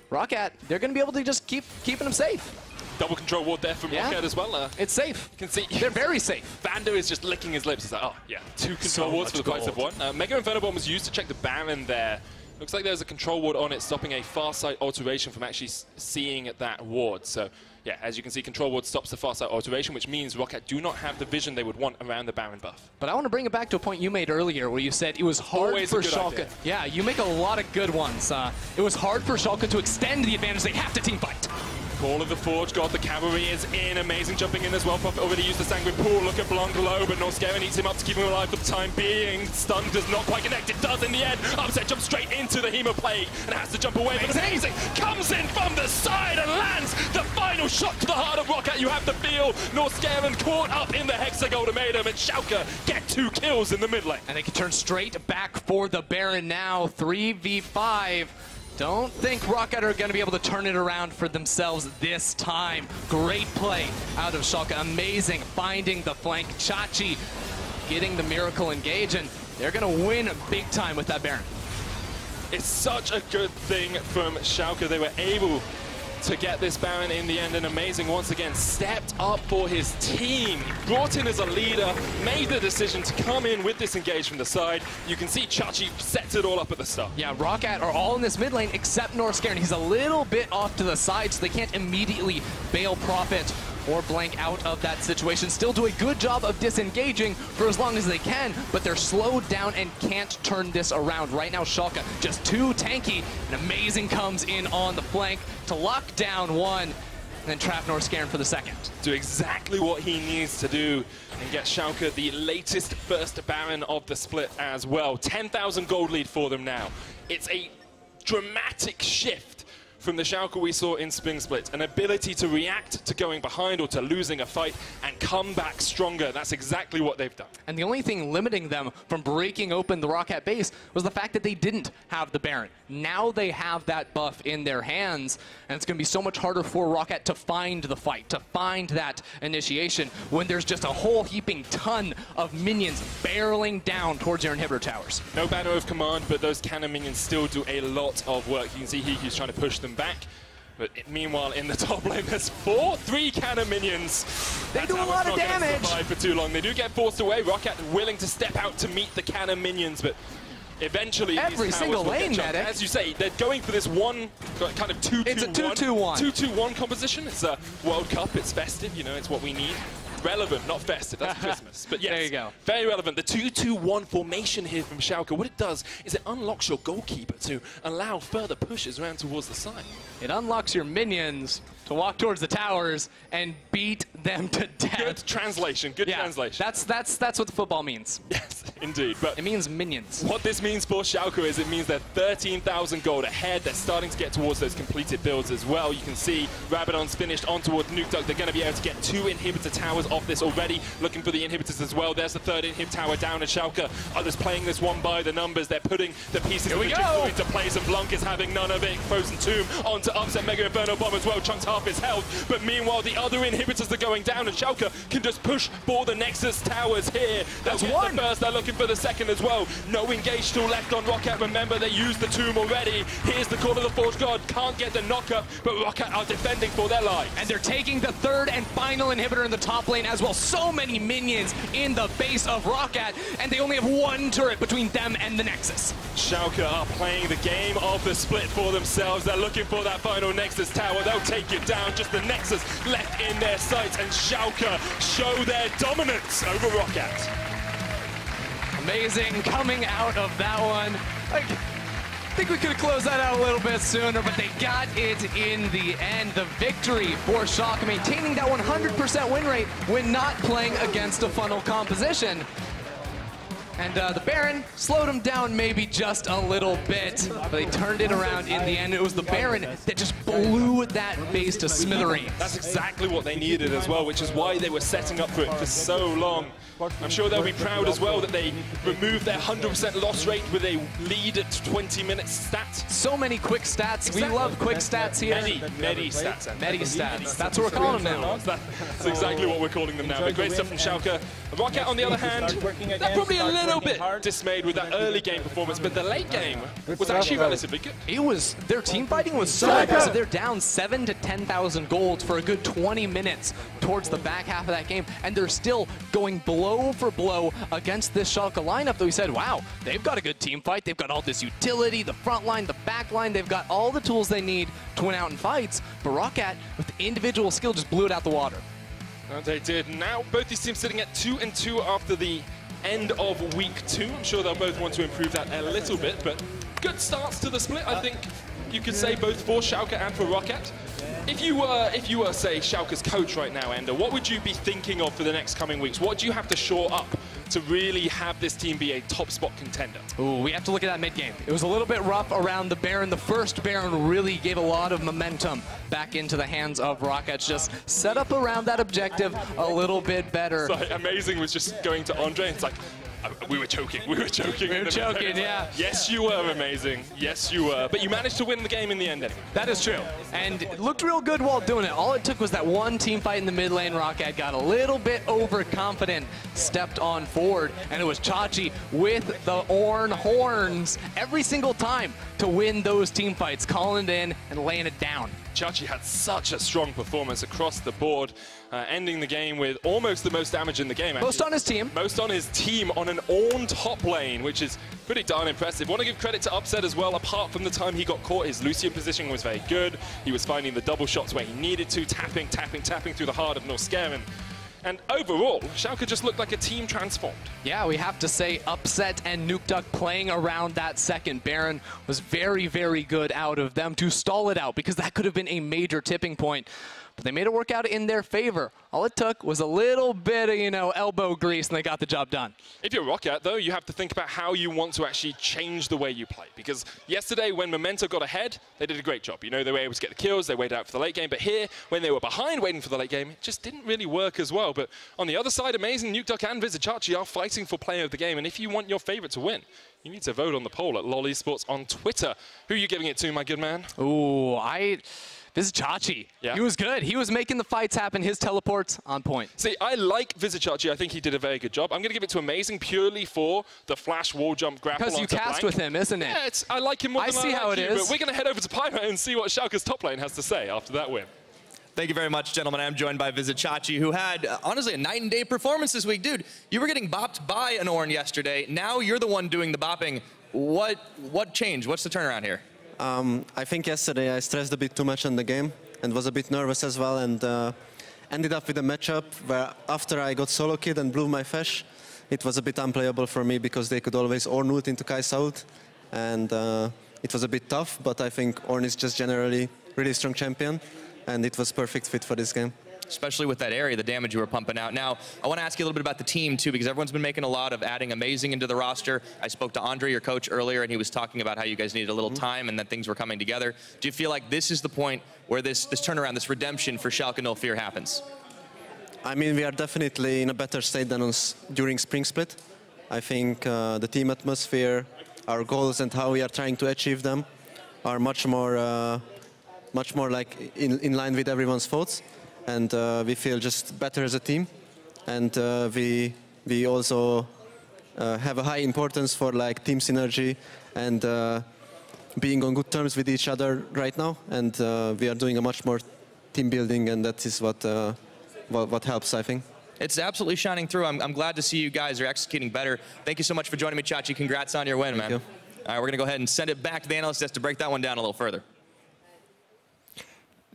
ROCCAT, they're going to be able to just keep keeping them safe. Double control ward there from ROCCAT as well. It's safe. You can see they're very safe. Vander is just licking his lips. He's like, oh, yeah, 2 control wards for the price of 1. Mega Inferno Bomb was used to check the Baron there. Looks like there's a control ward on it, stopping a far side alteration from actually seeing that ward. So, yeah, as you can see, Control Ward stops the far side alteration, which means ROCCAT do not have the vision they would want around the Baron buff. But I want to bring it back to a point you made earlier where you said it was hard Always for a good Schalke. idea. Yeah, you make a lot of good ones. It was hard for Schalke to extend the advantage. They have to team fight. Call of the Forge God, the cavalry is in, amazing jumping in as well. Prophet already used the Sanguine Pool, look at Blanc low, but Norscarin eats him up to keep him alive for the time being. Stun does not quite connect, it does in the end. Upset jumps straight into the Hemoplague and has to jump away, but amazing comes in from the side and lands the final shot to the heart of ROCCAT. You have to feel Norscarin caught up in the Hexagol to made him, and Schalke get 2 kills in the mid lane. And they can turn straight back for the Baron now, 3v5. Don't think ROCCAT are going to be able to turn it around for themselves this time. Great play out of Schalke. Amazing finding the flank. Chachi getting the Miracle engage, and they're going to win big time with that Baron. It's such a good thing from Schalke. They were able to get this Baron in the end, and amazing once again stepped up for his team, brought in as a leader, made the decision to come in with this engage from the side. You can see Chachi sets it all up at the start. Yeah, ROCCAT are all in this mid lane except Norscarin. He's a little bit off to the side, so they can't immediately bail Prophet or Blank out of that situation. Still do a good job of disengaging for as long as they can, but they're slowed down and can't turn this around. Right now, Schalke just too tanky, and amazing comes in on the flank to lock down one, and then trap Norscarin for the second. Do exactly what he needs to do and get Schalke the latest first Baron of the split as well. 10,000 gold lead for them now. It's a dramatic shift from the Schalke we saw in Spring Split, an ability to react to going behind or to losing a fight and come back stronger. That's exactly what they've done. And the only thing limiting them from breaking open the ROCCAT base was the fact that they didn't have the Baron. Now they have that buff in their hands, and it's going to be so much harder for ROCCAT to find the fight, to find that initiation, when there's just a whole heaping ton of minions barreling down towards your inhibitor towers. No banner of command, but those cannon minions still do a lot of work. You can see Hiki's trying to push them back. But meanwhile, in the top lane, there's 3 cannon minions. They do a lot of damage. For too long. They do get forced away. ROCCAT willing to step out to meet the cannon minions, but eventually every single lane, Medic. As you say, they're going for this one kind of 2-2-1. It's a 2-2-1. 2-2-1 composition. It's a World Cup. It's festive. You know, it's what we need. Relevant, not festive. That's Christmas. But yes, there you go. Very relevant. The 2-2-1 formation here from Schalke. What it does is it unlocks your goalkeeper to allow further pushes around towards the side. It unlocks your minions to walk towards the towers and beat them to death. Good translation. Good translation. That's what the football means. Yes, indeed. But it means minions. What this means for Schalke is it means they're 13,000 gold ahead. They're starting to get towards those completed builds as well. You can see Rabadon's finished on towards Nuke Duck. They're going to be able to get 2 inhibitor towers off this already. Looking for the inhibitors as well. There's the 3rd inhib tower down at Schalke. Others playing this one by the numbers. They're putting the pieces of the jigsaw into place, and Blanc is having none of it. Frozen Tomb onto Upset Mega Inferno Bomb as well. Chunks half his health. But meanwhile, the other inhibitors are going down, and Schalke can just push for the Nexus towers here. That's one. The first, they're looking for the second as well. No engage still left on ROCCAT. Remember, they used the tomb already. Here's the Call of the Forge God. Can't get the knockup, but ROCCAT are defending for their lives. And they're taking the 3rd and final inhibitor in the top lane as well. So many minions in the base of ROCCAT, and they only have 1 turret between them and the Nexus. Schalke are playing the game of the split for themselves. They're looking for that final Nexus tower. They'll take it down. Just the Nexus left in their sights, and Schalke show their dominance over ROCCAT. Amazing coming out of that one. I think we could have closed that out a little bit sooner, but they got it in the end. The victory for Schalke, maintaining that 100% win rate when not playing against a funnel composition. And the Baron slowed him down maybe just a little bit, but they turned it around in the end. It was the Baron that just blew that base to smithereens. That's exactly what they needed as well, which is why they were setting up for it for so long. I'm sure they'll be proud as well that they removed their 100% loss rate with a lead at 20 minutes stat. So many quick stats. We love quick stats here. Medi stats. Medi stats. That's what we're calling them now. That's exactly what we're calling them now. But great stuff from Schalke. ROCCAT, on the other hand, they're probably a little little bit dismayed with that early game performance, but the late game was actually relatively good. It was, their team fighting was so impressive. They're down 7 to 10,000 gold for a good 20 minutes towards the back half of that game, and they're still going blow for blow against this Schalke lineup that we said, wow, they've got a good team fight. They've got all this utility, the front line, the back line. They've got all the tools they need to win out in fights, but ROCCAT, with individual skill, just blew it out the water. And they did. Now both these teams sitting at 2-2 after the end of week 2. I'm sure they'll both want to improve that a little bit, but good starts to the split, I think you could say, both for Schalke and for ROCCAT. If you were, say, Schalke's coach right now, Ender, what would you be thinking of for the next coming weeks? What do you have to shore up to really have this team be a top spot contender? Ooh, we have to look at that mid-game. It was a little bit rough around the Baron. The first Baron really gave a lot of momentum back into the hands of ROCCAT. Just set up around that objective a little bit better. It's like, amazing was just going to Andre. It's like, we were choking. We were choking. We were choking, yeah. Yes, you were amazing. Yes, you were. But you managed to win the game in the end anyway. That is true. And it looked real good while doing it. All it took was that one team fight in the mid lane. ROCCAT got a little bit overconfident, stepped on forward, and it was Chachi with the Orn horns every single time to win those team fights, calling it in and laying it down. Chachi had such a strong performance across the board, ending the game with almost the most damage in the game. Most on his team. Most on his team on an Orn top lane, which is pretty darn impressive. Want to give credit to Upset as well. Apart from the time he got caught, his Lucian positioning was very good. He was finding the double shots where he needed to, tapping through the heart of Norscarin. And overall, Schalke just looked like a team transformed. Yeah, we have to say Upset and Nukeduck playing around that second Baron was very, very good out of them to stall it out, because that could have been a major tipping point. But they made it work out in their favor. All it took was a little bit of, you know, elbow grease, and they got the job done. If you're ROCCAT, though, you have to think about how you want to actually change the way you play. Because yesterday, when Memento got ahead, they did a great job. You know, they were able to get the kills, they waited out for the late game. But here, when they were behind waiting for the late game, it just didn't really work as well. But on the other side, Amazing, Nukeduck, and Vizicachi are fighting for player of the game. And if you want your favorite to win, you need to vote on the poll at LOL Esports on Twitter. Who are you giving it to, my good man? Ooh, this is Chachi. Yeah. He was good. He was making the fights happen. His teleports on point. See, I like Vizicachi. I think he did a very good job. I'm going to give it to Amazing purely for the flash wall jump grapple. Because you cast with him, isn't it? Yeah, I like him more than I see how it is. But we're going to head over to Pyro and see what Schalke's top lane has to say after that win. Thank you very much, gentlemen. I'm joined by Vizicachi, who had, honestly, a night and day performance this week. Dude, you were getting bopped by an Orn yesterday. Now you're the one doing the bopping. What changed? What's the turnaround here? I think yesterday I stressed a bit too much on the game and was a bit nervous as well, and ended up with a matchup where after I got solo kid and blew my Fesh, it was a bit unplayable for me because they could always Orn ult into Kai'Sa ult, and it was a bit tough, but I think Orn is just generally really strong champion, and it was perfect fit for this game. Especially with that area, the damage you were pumping out. Now, I want to ask you a little bit about the team, too, because everyone's been making a lot of adding Amazing into the roster. I spoke to Andre, your coach, earlier, and he was talking about how you guys needed a little time and that things were coming together. Do you feel like this is the point where this turnaround, this redemption for Schalke No Fear happens? I mean, we are definitely in a better state than during Spring Split. I think the team atmosphere, our goals and how we are trying to achieve them are much more like in line with everyone's thoughts. And we feel just better as a team, and we also have a high importance for like team synergy and being on good terms with each other right now. And we are doing a much more team building, and that is what helps, I think. It's absolutely shining through. I'm glad to see you guys are executing better. Thank you so much for joining me, Chachi. Congrats on your win, man. Thank you. All right, we're gonna go ahead and send it back to the analyst desk to break that one down a little further.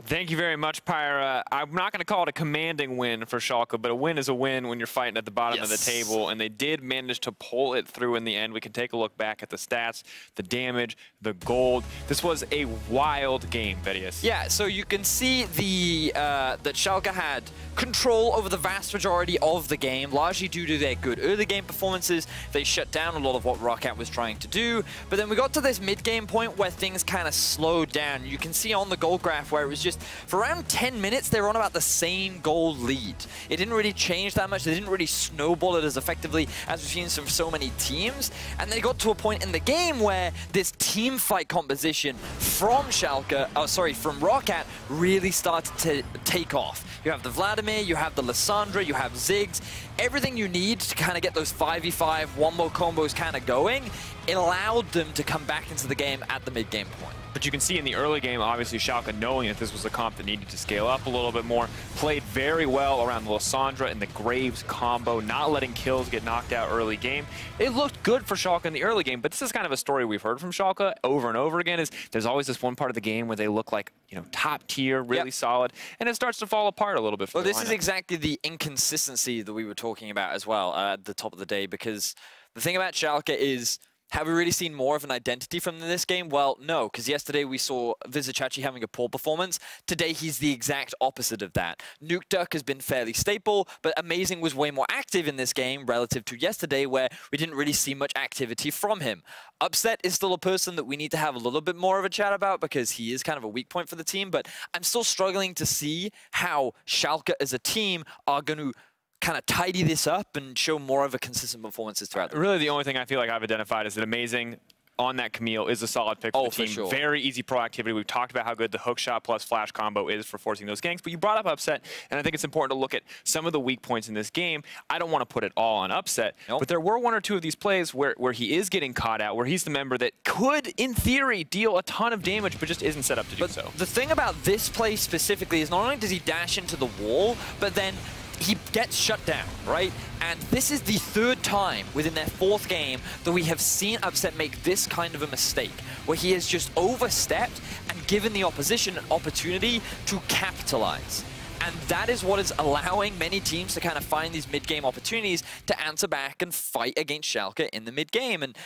Thank you very much, Pyra. I'm not going to call it a commanding win for Schalke, but a win is a win when you're fighting at the bottom of the table, and they did manage to pull it through in the end. We can take a look back at the stats, the damage, the gold. This was a wild game, Vedius. Yeah, so you can see that Schalke had control over the vast majority of the game, largely due to their good early game performances. They shut down a lot of what ROCCAT was trying to do, but then we got to this mid-game point where things kind of slowed down. You can see on the gold graph where it was just, for around 10 minutes, they were on about the same gold lead. It didn't really change that much. They didn't really snowball it as effectively as we've seen from so many teams. And they got to a point in the game where this team fight composition from ROCCAT really started to take off. You have the Vladimir, you have the Lissandra, you have Ziggs. Everything you need to kind of get those 5v5 one-more combos kind of going, it allowed them to come back into the game at the mid-game point. But you can see in the early game, obviously, Schalke, knowing that this was a comp that needed to scale up a little bit more, played very well around the Lissandra and the Graves combo, not letting kills get knocked out early game. It looked good for Schalke in the early game, but this is kind of a story we've heard from Schalke over and over again, is there's always this one part of the game where they look like, you know, top tier, really solid, and it starts to fall apart a little bit for Well, the this lineup. is exactly the inconsistency that we were talking about as well at the top of the day, because the thing about Schalke is, have we really seen more of an identity from this game? Well, no, because yesterday we saw Vizicachi having a poor performance. Today, he's the exact opposite of that. Nuke Duck has been fairly stable, but Amazing was way more active in this game relative to yesterday, where we didn't really see much activity from him. Upset is still a person that we need to have a little bit more of a chat about, because he is kind of a weak point for the team, but I'm still struggling to see how Schalke as a team are going to kind of tidy this up and show more of a consistent performances throughout the Really, the only thing I feel like I've identified is that Amazing on that Camille is a solid pick for the team. For sure. Very easy proactivity. We've talked about how good the hook shot plus flash combo is for forcing those ganks, but you brought up Upset, and I think it's important to look at some of the weak points in this game. I don't want to put it all on Upset, but there were one or two of these plays where he is getting caught out, where he's the member that could, in theory, deal a ton of damage, but just isn't set up to do so. The thing about this play specifically is not only does he dash into the wall, but then he gets shut down, right? And this is the third time within their fourth game that we have seen Upset make this kind of a mistake, where he has just overstepped and given the opposition an opportunity to capitalize. And that is what is allowing many teams to kind of find these mid-game opportunities to answer back and fight against Schalke in the mid-game. And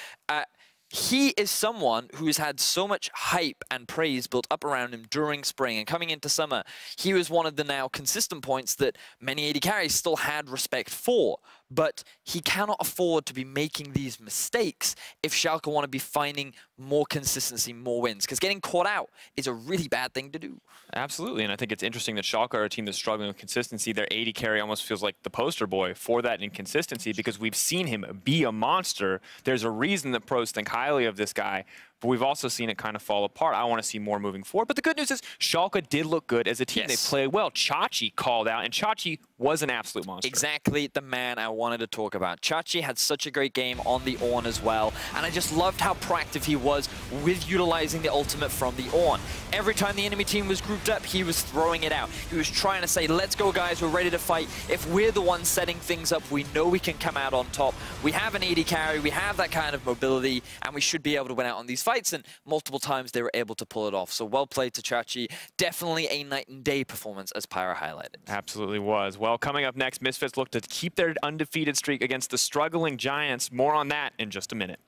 he is someone who has had so much hype and praise built up around him during spring, and coming into summer, he was one of the now consistent points that many AD carries still had respect for. But he cannot afford to be making these mistakes if Schalke want to be finding more consistency, more wins, because getting caught out is a really bad thing to do. Absolutely, and I think it's interesting that Schalke are a team that's struggling with consistency. Their AD carry almost feels like the poster boy for that inconsistency, because we've seen him be a monster. There's a reason that pros think highly of this guy, but we've also seen it kind of fall apart. I want to see more moving forward. But the good news is Schalke did look good as a team. They played well. Chachi called out, and Chachi was an absolute monster. Exactly the man I wanted to talk about. Chachi had such a great game on the Ornn as well, and I just loved how proactive he was with utilizing the ultimate from the Ornn. Every time the enemy team was grouped up, he was throwing it out. He was trying to say, let's go guys, we're ready to fight. If we're the ones setting things up, we know we can come out on top. We have an AD carry, we have that kind of mobility, and we should be able to win out on these fights, and multiple times they were able to pull it off. So well played to Chachi. Definitely a night and day performance, as Pyra highlighted. Absolutely was. Well, coming up next, Misfits look to keep their undefeated streak against the struggling Giants. More on that in just a minute.